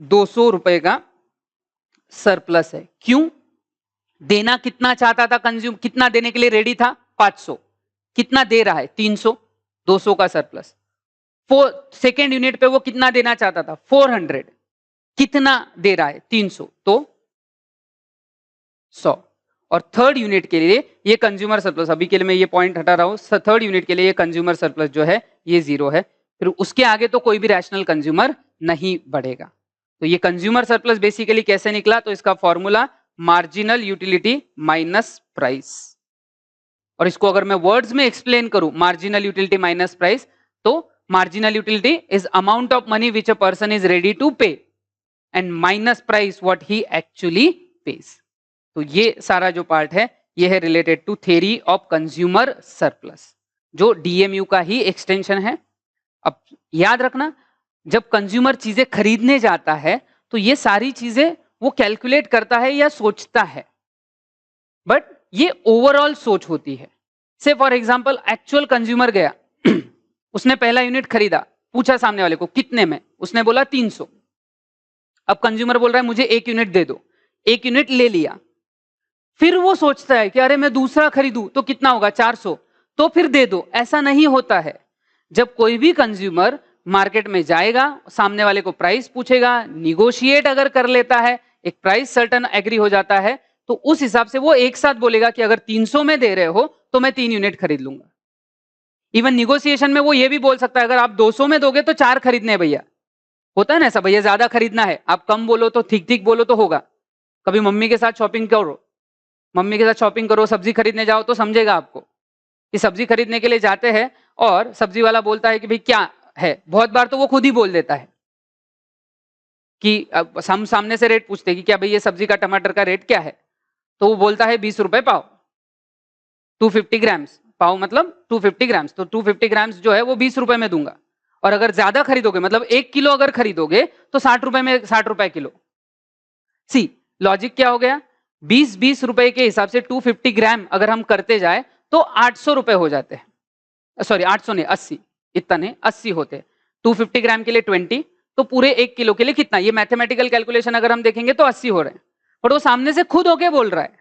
200 रुपए का सरप्लस है। क्यों? देना कितना चाहता था कंज्यूम, कितना देने के लिए रेडी था? 500। कितना दे रहा है? 300, 200 का सरप्लस। सेकेंड यूनिट पे वो कितना देना चाहता था? 400। कितना दे रहा है? 300, तो 100। और थर्ड यूनिट के लिए ये कंज्यूमर सरप्लस, अभी के लिए मैं ये पॉइंट हटा रहा हूँ, थर्ड यूनिट के लिए ये कंज्यूमर सरप्लस जो है ये 0 है। फिर उसके आगे तो कोई भी रैशनल कंज्यूमर नहीं बढ़ेगा। तो ये कंज्यूमर सरप्लस बेसिकली कैसे निकला, तो इसका formula marginal utility minus price. और इसको अगर मैं वर्ड्स में एक्सप्लेन करूं, मार्जिनल यूटिलिटी माइनस प्राइस, तो marginal utility is amount of money which a person is ready to pay and minus price what he actually pays. तो ये सारा जो पार्ट है ये है related to theory of consumer surplus, जो DMU का ही एक्सटेंशन है। अब याद रखना, जब कंज्यूमर चीजें खरीदने जाता है तो ये सारी चीजें वो कैलकुलेट करता है या सोचता है, बट ये ओवरऑल सोच होती है। से फॉर एग्जांपल एक्चुअल कंज्यूमर गया उसने पहला यूनिट खरीदा, पूछा सामने वाले को कितने में, उसने बोला 300। अब कंज्यूमर बोल रहा है मुझे 1 यूनिट दे दो, 1 यूनिट ले लिया। फिर वो सोचता है कि अरे मैं दूसरा खरीदूं तो कितना होगा 400, तो फिर दे दो। ऐसा नहीं होता है। जब कोई भी कंज्यूमर मार्केट में जाएगा, सामने वाले को प्राइस पूछेगा, निगोशिएट अगर कर लेता है, एक प्राइस सर्टन एग्री हो जाता है, तो उस हिसाब से वो एक साथ बोलेगा कि अगर 300 में दे रहे हो तो मैं 3 यूनिट खरीद लूंगा। इवन निगोशिएशन में वो ये भी बोल सकता है अगर आप 200 में दोगे तो 4 खरीदने हैं भैया। होता है ना ऐसा, भैया ज्यादा खरीदना है, आप कम बोलो तो ठीक ठीक बोलो तो होगा। कभी मम्मी के साथ शॉपिंग करो, मम्मी के साथ शॉपिंग करो, सब्जी खरीदने जाओ तो समझेगा आपको कि सब्जी खरीदने के लिए जाते हैं और सब्जी वाला बोलता है कि भाई क्या है, बहुत बार तो वो खुद ही बोल देता है कि हम सामने से रेट पूछते हैं कि क्या भाई ये सब्जी का टमाटर का रेट क्या है, तो वो बोलता है 20 रुपए पाव, 250 ग्राम्स, पाव मतलब 250 ग्राम्स, तो 250 ग्राम्स जो है वो 20 रुपए में दूंगा। और अगर ज्यादा खरीदोगे, मतलब 1 किलो अगर खरीदोगे तो 60 रुपए में, 60 रुपए किलो। सी लॉजिक क्या हो गया, 20-20 रुपए के हिसाब से 250 ग्राम अगर हम करते जाए तो 800 रुपए हो जाते हैं, सॉरी 800 नहीं 80, इतना नहीं 80 होते। 250 ग्राम के लिए 20, तो पूरे 1 किलो के लिए कितना, ये मैथमेटिकल कैलकुलेशन अगर हम देखेंगे तो 80 हो रहे हैं, बट वो सामने से खुद होके बोल रहा है।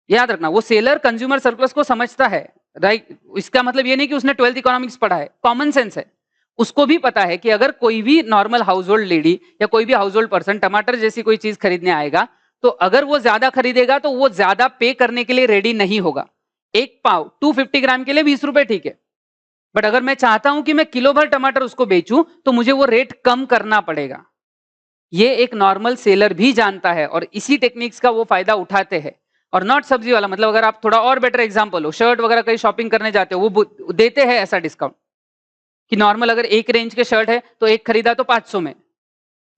याद रखना, वो सेलर कंज्यूमर सरप्लस को समझता है, राइट। इसका मतलब ये नहीं कि उसने 12th इकोनॉमिक्स पढ़ा है, कॉमन सेंस है। उसको भी पता है कि अगर कोई भी नॉर्मल हाउस होल्ड लेडी या कोई भी हाउस होल्ड पर्सन टमाटर जैसी कोई चीज खरीदने आएगा, तो अगर वो ज्यादा खरीदेगा तो वो ज्यादा पे करने के लिए रेडी नहीं होगा। एक पाव 250 ग्राम के लिए 20 रुपए ठीक है, बट अगर मैं चाहता हूं कि मैं किलो भर टमाटर उसको बेचूं तो मुझे वो रेट कम करना पड़ेगा। ये एक नॉर्मल सेलर भी जानता है और इसी टेक्निक्स का वो फायदा उठाते हैं। और नॉट सब्जी वाला, मतलब अगर आप थोड़ा और बेटर एग्जांपल हो, शर्ट वगैरह कहीं शॉपिंग करने जाते हो, वो देते हैं ऐसा डिस्काउंट कि नॉर्मल अगर एक रेंज के शर्ट है तो एक खरीदा तो 500 में,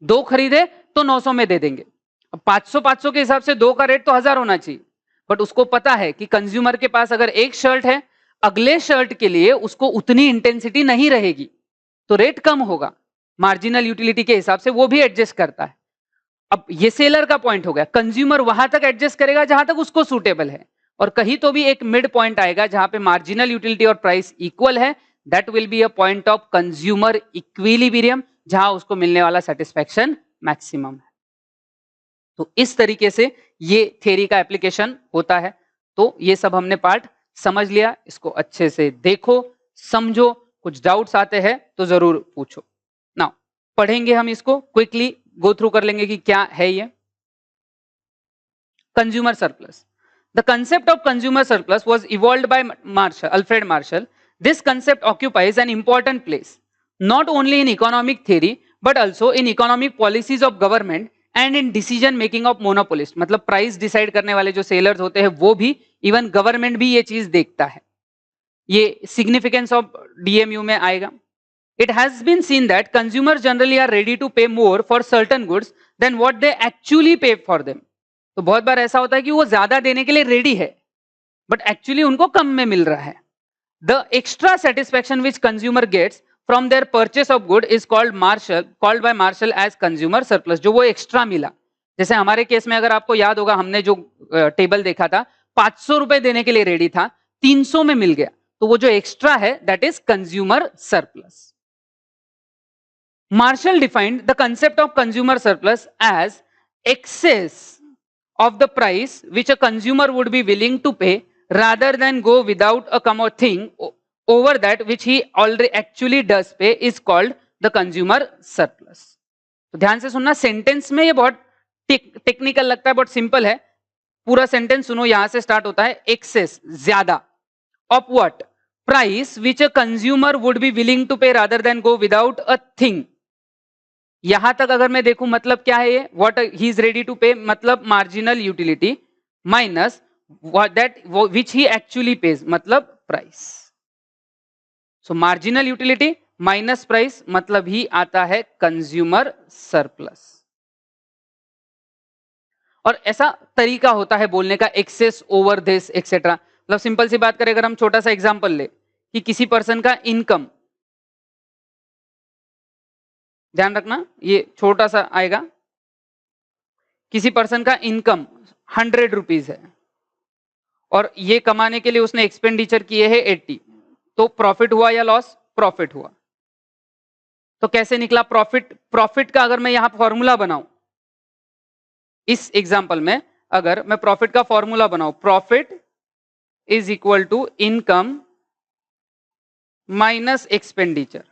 2 खरीदे तो 900 में दे देंगे। अब 500 के हिसाब से 2 का रेट तो 1000 होना चाहिए, बट उसको पता है कि कंज्यूमर के पास अगर एक शर्ट है, अगले शर्ट के लिए उसको उतनी इंटेंसिटी नहीं रहेगी, तो रेट कम होगा। मार्जिनल यूटिलिटी के हिसाब से वो भी एडजस्ट करता है। अब ये सेलर का पॉइंट हो गया, कंज्यूमर वहां तक एडजस्ट करेगा जहां तक उसको सूटेबल है, और कहीं तो भी एक मिड पॉइंट आएगा जहां पे मार्जिनल यूटिलिटी और प्राइस इक्वल है, that will be a point of consumer equilibrium, जहां उसको मिलने वाला सेटिस्फैक्शन मैक्सिमम है। तो इस तरीके से ये थ्योरी का एप्लीकेशन होता है। तो ये सब हमने पार्ट समझ लिया, इसको अच्छे से देखो, समझो, कुछ डाउट्स आते हैं तो जरूर पूछो। नाउ पढ़ेंगे हम इसको, क्विकली गो थ्रू कर लेंगे कि क्या है ये consumer surplus. The concept of consumer surplus was evolved by Alfred Marshall. This concept occupies an important place, not only in economic theory, but also in economic policies of government and in decision making of monopolists. मतलब price decide करने वाले जो sellers होते हैं वो भी, even government भी ये चीज देखता है। ये सिग्निफिकेंस ऑफ डीएमयू में आएगा। It has been seen that consumers generally are ready to pay more for certain goods than what they actually pay for them. तो बहुत बार ऐसा होता है कि वो ज्यादा देने के लिए रेडी है, बट एक्चुअली उनको कम में मिल रहा है। The extra satisfaction which consumer gets from their purchase of good is called by Marshall as consumer surplus. जो वो एक्स्ट्रा मिला, जैसे हमारे केस में अगर आपको याद होगा, हमने जो टेबल देखा था, 500 रुपए देने के लिए रेडी था, 300 में मिल गया, तो वो जो एक्स्ट्रा है that is consumer surplus. Marshall defined the concept of consumer surplus as excess of the price which a consumer would be willing to pay rather than go without a thing over that which he already actually does pay is called the consumer surplus. तो ध्यान से सुनना, sentence में ये बहुत technical लगता है, बहुत सिंपल है, पूरा सेंटेंस सुनो, यहां से स्टार्ट होता है, एक्सेस ज्यादा of what, price which a consumer would be willing to pay rather than go without a thing. यहां तक अगर मैं देखूं मतलब क्या है ये, what he is ready to pay मतलब marginal utility minus that which he actually pays मतलब price. So marginal utility minus price मतलब ही आता है कंज्यूमर सरप्लस। और ऐसा तरीका होता है बोलने का, एक्सेस ओवर दिस एक्सेट्रा। मतलब सिंपल सी बात करें, अगर हम छोटा सा एग्जांपल ले कि किसी पर्सन का इनकम, ध्यान रखना ये छोटा सा आएगा, किसी पर्सन का इनकम 100 रुपीज है और ये कमाने के लिए उसने एक्सपेंडिचर किए हैं 80, तो प्रॉफिट हुआ या लॉस? प्रॉफिट हुआ। तो कैसे निकला प्रॉफिट? प्रॉफिट का अगर मैं यहां फॉर्मूला बनाऊं, इस एग्जांपल में अगर मैं प्रॉफिट का फॉर्मूला बनाऊं, profit is equal to income minus expenditure,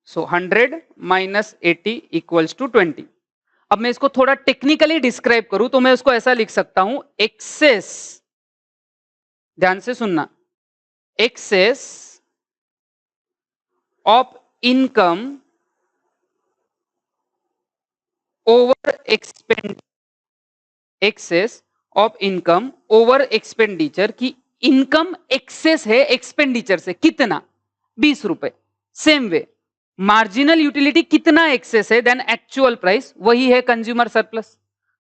so 100 minus 80 equals to 20। अब मैं इसको थोड़ा टेक्निकली डिस्क्राइब करूं तो मैं उसको ऐसा लिख सकता हूं, एक्सेस, ध्यान से सुनना, excess of income over expend, excess of income over expenditure की इनकम एक्सेस है एक्सपेंडिचर से, कितना? 20 रुपए। सेम वे मार्जिनल यूटिलिटी कितना एक्सेस है देन एक्चुअल प्राइस, वही है कंज्यूमर सरप्लस।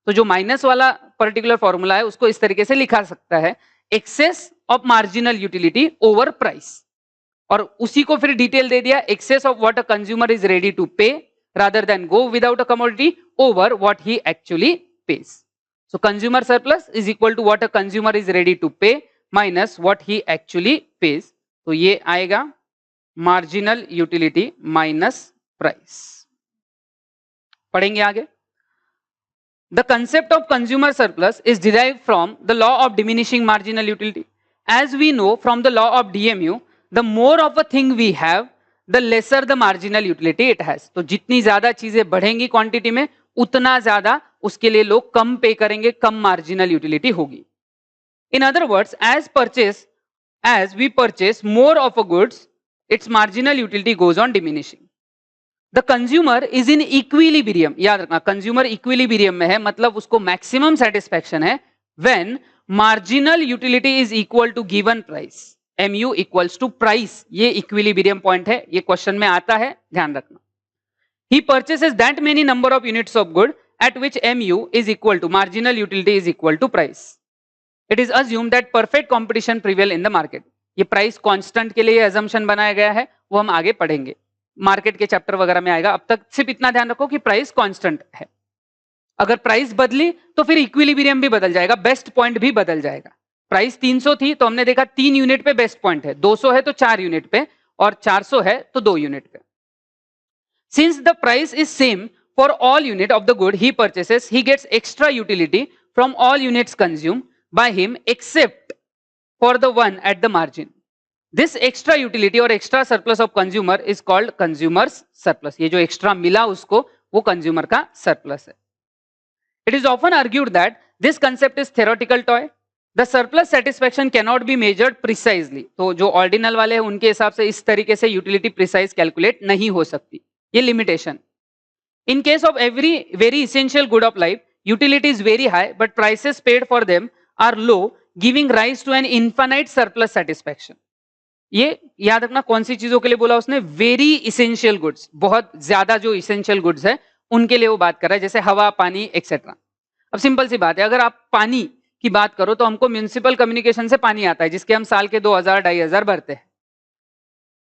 तो जो माइनस वाला पर्टिकुलर फॉर्मूला है उसको इस तरीके से लिखा सकता है, excess of marginal utility over price, और उसी को फिर डिटेल दे दिया, excess of what a consumer is ready to pay rather than go without a commodity over what he actually pays. So consumer surplus is equal to what a consumer is ready to pay minus what he actually pays. तो ये आएगा marginal utility minus price. पढ़ेंगे आगे। The concept of consumer surplus is derived from the law of diminishing marginal utility. As we know from the law of DMU, the more of a thing we have, the lesser the marginal utility it has. तो जितनी ज्यादा चीजें बढ़ेंगी quantity में, उतना ज्यादा उसके लिए लोग कम पे करेंगे, कम मार्जिनल यूटिलिटी होगी। In other words, as we purchase more of a goods, its marginal utility goes on diminishing. The consumer is in equilibrium, याद रखना कंज्यूमर इक्विलिब्रियम में है, मतलब उसको मैक्सिमम सेटिस्फैक्शन है when marginal utility is equal to given price, mu equals to price. ये equilibrium point है, ये क्वेश्चन में आता है, ध्यान रखना। He purchases that many number of units of good at which mu is equal to marginal utility is equal to price. It is assume that perfect competition prevail in the market. ये price constant के लिए assumption बनाया गया है, वो हम आगे पढ़ेंगे, मार्केट के चैप्टर वगैरह में आएगा। अब तक सिर्फ इतना ध्यान रखो कि प्राइस कांस्टेंट है। अगर प्राइस बदली तो फिर इक्विलिब्रियम भी बदल जाएगा, बेस्ट पॉइंट भी बदल जाएगा। प्राइस 300 थी तो हमने देखा 3 यूनिट पे बेस्ट पॉइंट है, 200 है तो 4 यूनिट पे, और 400 है तो 2 यूनिट पे। Since the price is same for all unit of the good he purchases, he gets extra utility from all units consume by him except for the one at the margin. This extra utility और extra surplus of consumer is called consumer's surplus. ये जो extra मिला उसको, वो consumer का surplus है। It is often argued that this concept is theoretical toy, the surplus satisfaction cannot be measured precisely. तो जो ऑर्डिनल वाले हैं उनके हिसाब से इस तरीके से यूटिलिटी प्रिसाइज कैलकुलेट नहीं हो सकती, ये limitation. In case of every very essential good of life, utility is very high but prices paid for them are low, giving rise to an infinite surplus satisfaction. ये याद रखना, कौन सी चीजों के लिए बोला उसने? वेरी इसेंशियल गुड्स, बहुत ज्यादा जो इसेंशियल गुड्स है उनके लिए वो बात कर रहा है, जैसे हवा, पानी एक्सेट्रा। अब सिंपल सी बात है, अगर आप पानी की बात करो तो हमको म्युनिसिपल कम्युनिकेशन से पानी आता है, जिसके हम साल के 2000-2500 भरते हैं,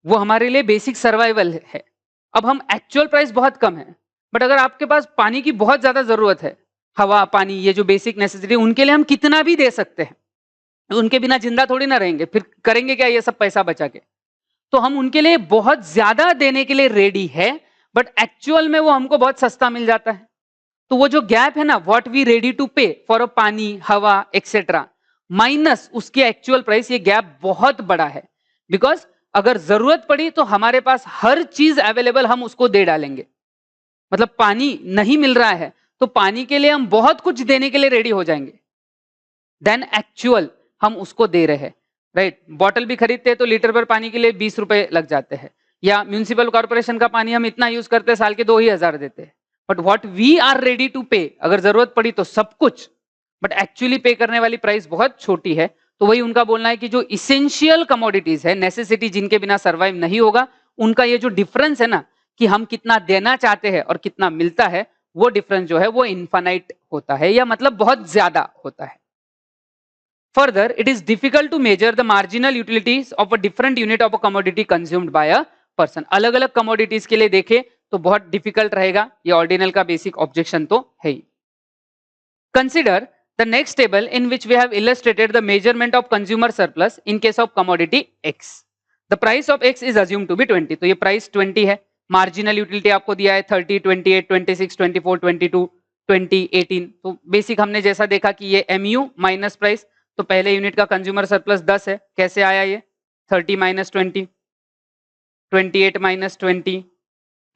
वो हमारे लिए बेसिक सर्वाइवल है। अब हम एक्चुअल प्राइस बहुत कम है, बट अगर आपके पास पानी की बहुत ज्यादा जरूरत है, हवा, पानी, ये जो बेसिक नेसेसिटी, उनके लिए हम कितना भी दे सकते हैं, उनके बिना जिंदा थोड़ी ना रहेंगे, फिर करेंगे क्या ये सब पैसा बचा के? तो हम उनके लिए बहुत ज्यादा देने के लिए रेडी है, बट एक्चुअल में वो हमको बहुत सस्ता मिल जाता है। तो वो जो गैप है ना, व्हाट वी रेडी टू पे फॉर अ पानी, हवा एक्सेट्रा, माइनस उसके एक्चुअल प्राइस, ये गैप बहुत बड़ा है। बिकॉज अगर जरूरत पड़ी तो हमारे पास हर चीज अवेलेबल, हम उसको दे डालेंगे। मतलब पानी नहीं मिल रहा है तो पानी के लिए हम बहुत कुछ देने के लिए रेडी हो जाएंगे, देन एक्चुअल हम उसको दे रहे हैं, राइट। बॉटल भी खरीदते हैं तो लीटर पर पानी के लिए 20 रुपए लग जाते हैं, या म्यूनिसिपल कॉर्पोरेशन का पानी हम इतना यूज करते हैं साल के 2,000 देते हैं, but what we are ready to pay, अगर जरूरत पड़ी तो सब कुछ, बट एक्चुअली पे करने वाली प्राइस बहुत छोटी है। तो वही उनका बोलना है कि जो इसेंशियल कमोडिटीज है, नेसेसिटी, जिनके बिना सर्वाइव नहीं होगा, उनका ये जो डिफरेंस है ना, कि हम कितना देना चाहते हैं और कितना मिलता है, वो डिफरेंस जो है वो इनफाइनाइट होता है, या मतलब बहुत ज्यादा होता है। Further, it is difficult to measure the marginal utilities of a different unit of a commodity consumed by a person. अलग अलग commodities के लिए देखें तो बहुत difficult रहेगा, ये ऑर्डिनल का बेसिक ऑब्जेक्शन तो है ही। Consider the next table in which we have illustrated the measurement of consumer surplus in case of commodity X. The price of X is assumed to be 20. तो ये price 20 है, marginal utility आपको दिया है 30, 28, 26, 24, 22, 20, 18। तो basic हमने जैसा देखा कि ये MU माइनस प्राइस, तो पहले यूनिट का कंज्यूमर सरप्लस 10 है, कैसे आया ये 30 माइनस 20, 28 माइनस 20,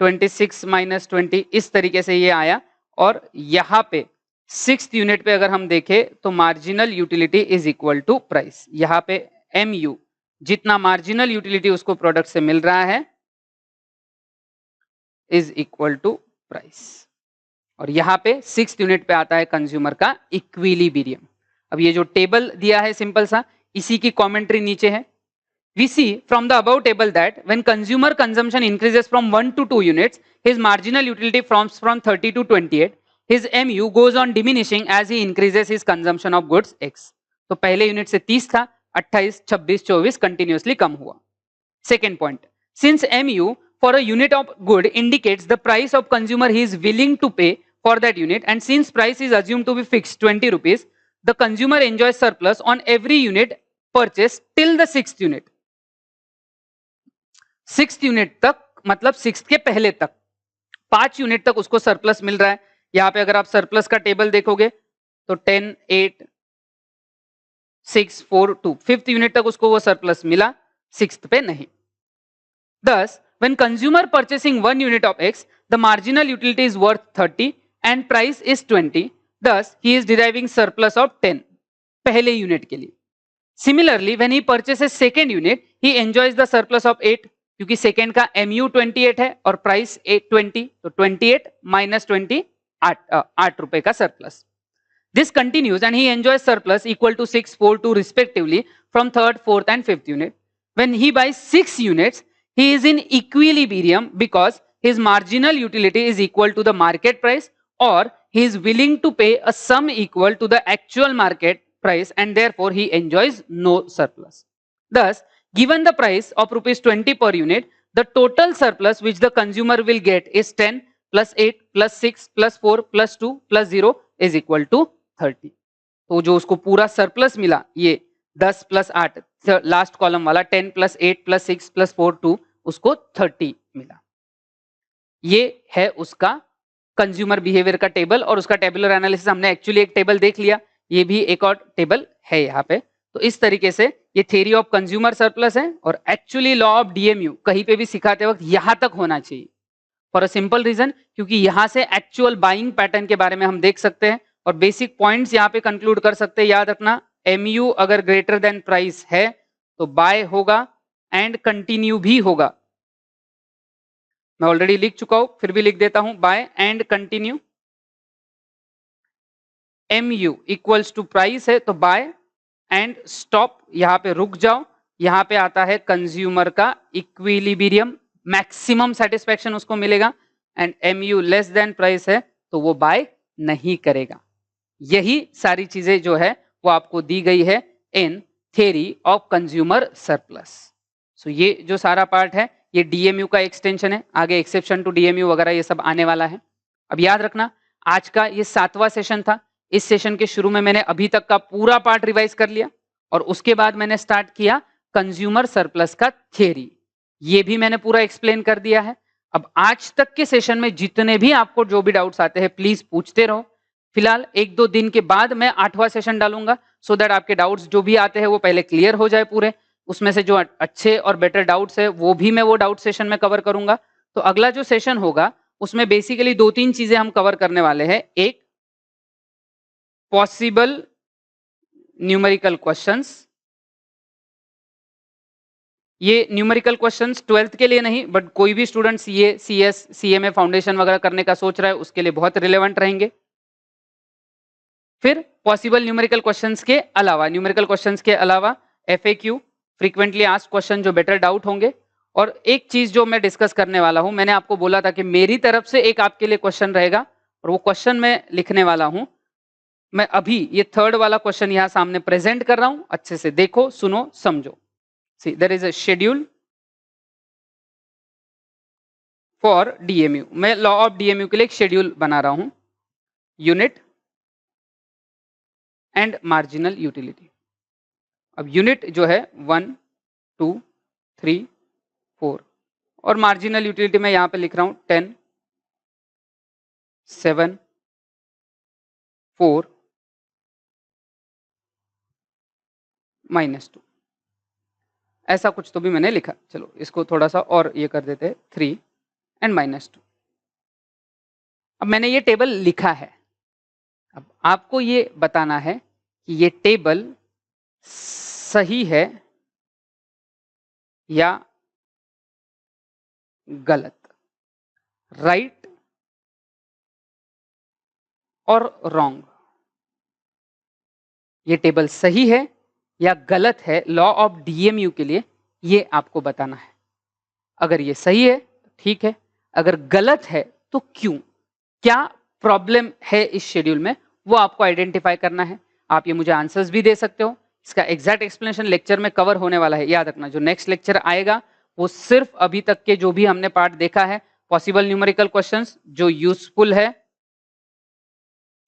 26 माइनस 20, इस तरीके से ये आया। और यहाँ पे 6th यूनिट पे अगर हम देखें तो marginal utility is equal to price, यहाँ पे MU जितना मार्जिनल यूटिलिटी उसको प्रोडक्ट से मिल रहा है इज इक्वल टू प्राइस, और यहाँ पे 6th यूनिट पे आता है कंज्यूमर का इक्विलिब्रियम। अब ये जो टेबल दिया है सिंपल सा, इसी की कमेंट्री नीचे है। We see from the above table that when consumer consumption increases from 1 to 2 units, his marginal utility from 30 to 28, his MU goes on diminishing as he increases his consumption of goods X. तो पहले unit से 30 था, 28, 26, 24 continuously कम हुआ। Second point, since MU for a unit of good indicates the price of consumer he is willing to pay for that unit, and since price is assumed to be fixed 20 rupees, the consumer enjoys surplus on every unit purchased till the 6th unit. 6th unit तक, मतलब 6th के पहले तक 5 unit तक उसको surplus मिल रहा है। यहां पे अगर आप सरप्लस का टेबल देखोगे तो 10, 8, 6, 4, 2, 5th यूनिट तक उसको वो सरप्लस मिला, 6th पे नहीं। Thus, when consumer purchasing 1 unit of X, the marginal utility is worth 30 and price is 20. Thus, he is deriving surplus of 10 पहले यूनिट के लिए। Similarly, when he purchases second unit, he enjoys the surplus of 8, क्योंकि second का MU 28 है और price 820, तो 28 minus 20 8 रुपए का surplus. This continues and he enjoys surplus equal to 6, 4, 2 respectively from 3rd, 4th and 5th unit. When he buys 6 units, he is in equilibrium because his marginal utility is equal to the market price, or he is willing to pay a sum equal to the actual market price, and therefore he enjoys no surplus. Thus, given the price of rupees 20 per unit, the total surplus which the consumer will get is 10 plus 8 plus 6 plus 4 plus 2 plus 0 is equal to 30. तो जो उसको पूरा surplus मिला, ये 10 plus 8, last column वाला 10 plus 8 plus 6 plus 4, 2, उसको 30 मिला। ये है उसका कंज्यूमर बिहेवियर का टेबल, और उसका टेबुलर एनालिसिस हमने एक्चुअली एक टेबल देख लिया, ये भी एक और टेबल है यहाँ पे। तो इस तरीके से ये थ्योरी ऑफ कंज्यूमर सरप्लस है, और एक्चुअली लॉ ऑफ DMU कहीं पे भी सिखाते वक्त यहां तक होना चाहिए, फॉर अ सिंपल रीजन, क्योंकि यहां से एक्चुअल बाइंग पैटर्न के बारे में हम देख सकते हैं और बेसिक पॉइंट्स यहां पे कंक्लूड कर सकते हैं। याद रखना, MU अगर ग्रेटर देन प्राइस है तो बाय होगा एंड कंटिन्यू भी होगा। मैं ऑलरेडी लिख चुका हूं, फिर भी लिख देता हूं, buy and continue. MU equals to price है तो बाय एंड स्टॉप, यहां पे रुक जाओ। यहां पे आता है कंज्यूमर का इक्विलिब्रियम, मैक्सिमम सेटिस्फैक्शन उसको मिलेगा, and MU less than price है तो वो बाय नहीं करेगा। यही सारी चीजें जो है वो आपको दी गई है in theory of consumer surplus. So ये जो सारा पार्ट है ये DMU का एक्सटेंशन है, आगे एक्सेप्शन टू DMU वगैरह ये सब आने वाला है। अब याद रखना, आज का ये 7वां सेशन था। इस सेशन के शुरू में मैंने अभी तक का पूरा पार्ट रिवाइज कर लिया, और उसके बाद मैंने स्टार्ट किया कंज्यूमर सरप्लस का थ्योरी, ये भी मैंने पूरा एक्सप्लेन कर दिया है। अब आज तक के सेशन में जितने भी आपको जो भी डाउट्स आते हैं प्लीज पूछते रहो। फिलहाल 1-2 दिन के बाद मैं 8वां सेशन डालूंगा, सो दैट आपके डाउट्स जो भी आते हैं वो पहले क्लियर हो जाए पूरे। उसमें से जो अच्छे और बेटर डाउट्स है वो भी मैं वो डाउट सेशन में कवर करूंगा। तो अगला जो सेशन होगा उसमें बेसिकली 2-3 चीजें हम कवर करने वाले हैं। एक, पॉसिबल न्यूमेरिकल क्वेश्चंस। ये न्यूमेरिकल क्वेश्चंस 12th के लिए नहीं, बट कोई भी student CA, CS, CMA foundation वगैरह करने का सोच रहा है उसके लिए बहुत रिलेवेंट रहेंगे। फिर पॉसिबल न्यूमेरिकल क्वेश्चंस के अलावा एफएक्यू, फ्रीक्वेंटली आस्क्ड क्वेश्चन, जो बेटर डाउट होंगे। और एक चीज जो मैं डिस्कस करने वाला हूं, मैंने आपको बोला था कि मेरी तरफ से एक आपके लिए क्वेश्चन रहेगा और वो क्वेश्चन मैं लिखने वाला हूं। मैं अभी ये 3rd वाला क्वेश्चन यहां सामने प्रेजेंट कर रहा हूं, अच्छे से देखो, सुनो, समझो। See, there is a schedule for DMU. मैं लॉ ऑफ डीएमयू के लिए एक शेड्यूल बना रहा हूं, यूनिट एंड मार्जिनल यूटिलिटी। अब यूनिट जो है 1, 2, 3, 4 और मार्जिनल यूटिलिटी मैं यहां पे लिख रहा हूं 10, 7, 4, -2। ऐसा कुछ तो भी मैंने लिखा। चलो इसको थोड़ा सा और ये कर देते हैं, 3 एंड -2। अब मैंने ये टेबल लिखा है। अब आपको ये बताना है कि ये टेबल सही है या गलत, राइट और रॉन्ग। ये टेबल सही है या गलत है लॉ ऑफ डीएमयू के लिए, ये आपको बताना है। अगर ये सही है तो ठीक है, अगर गलत है तो क्यों, क्या प्रॉब्लम है इस शेड्यूल में, वो आपको आइडेंटिफाई करना है। आप ये मुझे आंसर्स भी दे सकते हो। इसका एग्जैक्ट एक्सप्लेनेशन लेक्चर में कवर होने वाला है। याद रखना, जो नेक्स्ट लेक्चर आएगा वो सिर्फ अभी तक के जो भी हमने पार्ट देखा है, पॉसिबल न्यूमेरिकल क्वेश्चंस जो यूजफुल है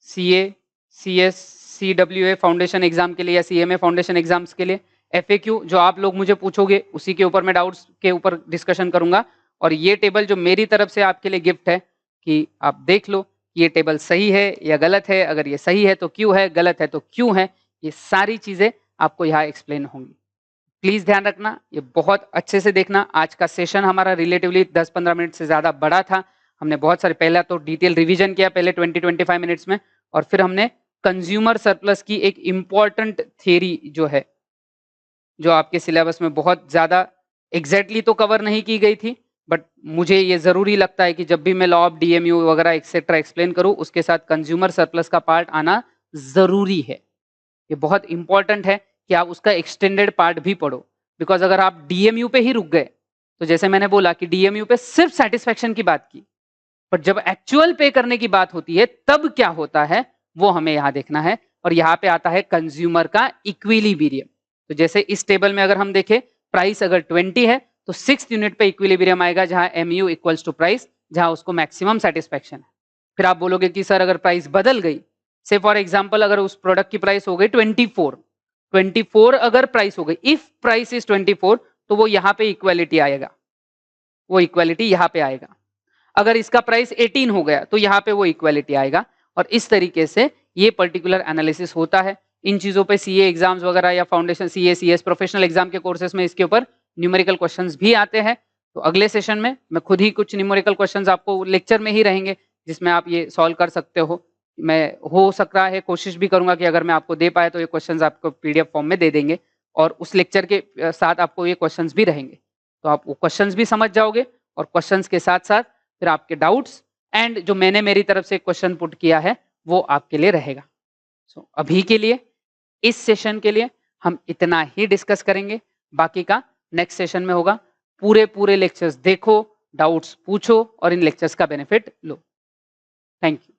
CA, CS, CWA foundation exam के लिए या सीएमए फाउंडेशन एग्जाम्स के लिए। एफएक्यू जो आप लोग मुझे पूछोगे उसी के ऊपर मैं डाउट्स के ऊपर डिस्कशन करूंगा। और ये टेबल जो मेरी तरफ से आपके लिए गिफ्ट है कि आप देख लो ये टेबल सही है या गलत है, अगर ये सही है तो क्यों है, गलत है तो क्यों है, ये सारी चीजें आपको यहाँ एक्सप्लेन होंगी। प्लीज ध्यान रखना, ये बहुत अच्छे से देखना। आज का सेशन हमारा रिलेटिवली 10-15 मिनट से ज्यादा बड़ा था। हमने बहुत सारे, पहला तो डिटेल रिवीजन किया पहले 20-25 मिनट्स में, और फिर हमने कंज्यूमर सरप्लस की एक इंपॉर्टेंट थियरी जो है, जो आपके सिलेबस में बहुत ज्यादा एग्जैक्टली तो कवर नहीं की गई थी, बट मुझे ये जरूरी लगता है कि जब भी मैं लॉ ऑफ डीएमयू वगैरह एक्सेट्रा एक्सप्लेन करूं उसके साथ कंज्यूमर सरप्लस का पार्ट आना जरूरी है। ये बहुत इंपॉर्टेंट है कि आप उसका एक्सटेंडेड पार्ट भी पढ़ो। बिकॉज अगर आप डीएमयू पे ही रुक गए, तो जैसे मैंने बोला कि डीएमयू पे सिर्फ सेटिस्फेक्शन की बात की, पर जब एक्चुअल पे करने की बात होती है तब क्या होता है वो हमें यहां देखना है। और यहां पे आता है कंज्यूमर का इक्विलिब्रियम। तो जैसे इस टेबल में अगर हम देखें, प्राइस अगर 20 है तो 6th यूनिट पे इक्विलिब्रियम आएगा जहां एमयू इक्वल्स टू प्राइस, जहां उसको मैक्सिमम सेटिस्फेक्शन है। फिर आप बोलोगे कि सर अगर प्राइस बदल गई, से फॉर एग्जाम्पल अगर उस प्रोडक्ट की प्राइस हो गई 24 अगर प्राइस हो गई, इफ प्राइस इज 24, तो वो यहां पे इक्वालिटी आएगा, वो इक्वालिटी यहां पे आएगा। अगर इसका प्राइस 18 हो गया तो यहाँ पे वो इक्वालिटी आएगा। और इस तरीके से ये पर्टिकुलर एनालिसिस होता है। इन चीजों पे सीए एग्जाम्स वगैरह या foundation CA, CS professional exam के कोर्सेज में इसके ऊपर न्यूमेरिकल क्वेश्चंस भी आते हैं। तो अगले सेशन में मैं खुद ही कुछ न्यूमेरिकल क्वेश्चंस आपको लेक्चर में ही रहेंगे जिसमें आप ये सॉल्व कर सकते हो। मैं हो सकता है कोशिश भी करूंगा कि अगर मैं आपको दे पाए तो ये क्वेश्चंस आपको पीडीएफ फॉर्म में दे देंगे, और उस लेक्चर के साथ आपको ये क्वेश्चंस भी रहेंगे, तो आप वो क्वेश्चंस भी समझ जाओगे। और क्वेश्चंस के साथ साथ फिर आपके डाउट्स एंड जो मैंने मेरी तरफ से क्वेश्चन पुट किया है वो आपके लिए रहेगा। सो अभी के लिए, इस सेशन के लिए हम इतना ही डिस्कस करेंगे। बाकी का नेक्स्ट सेशन में होगा। पूरे लेक्चर्स देखो, डाउट्स पूछो और इन लेक्चर्स का बेनिफिट लो। Thank you.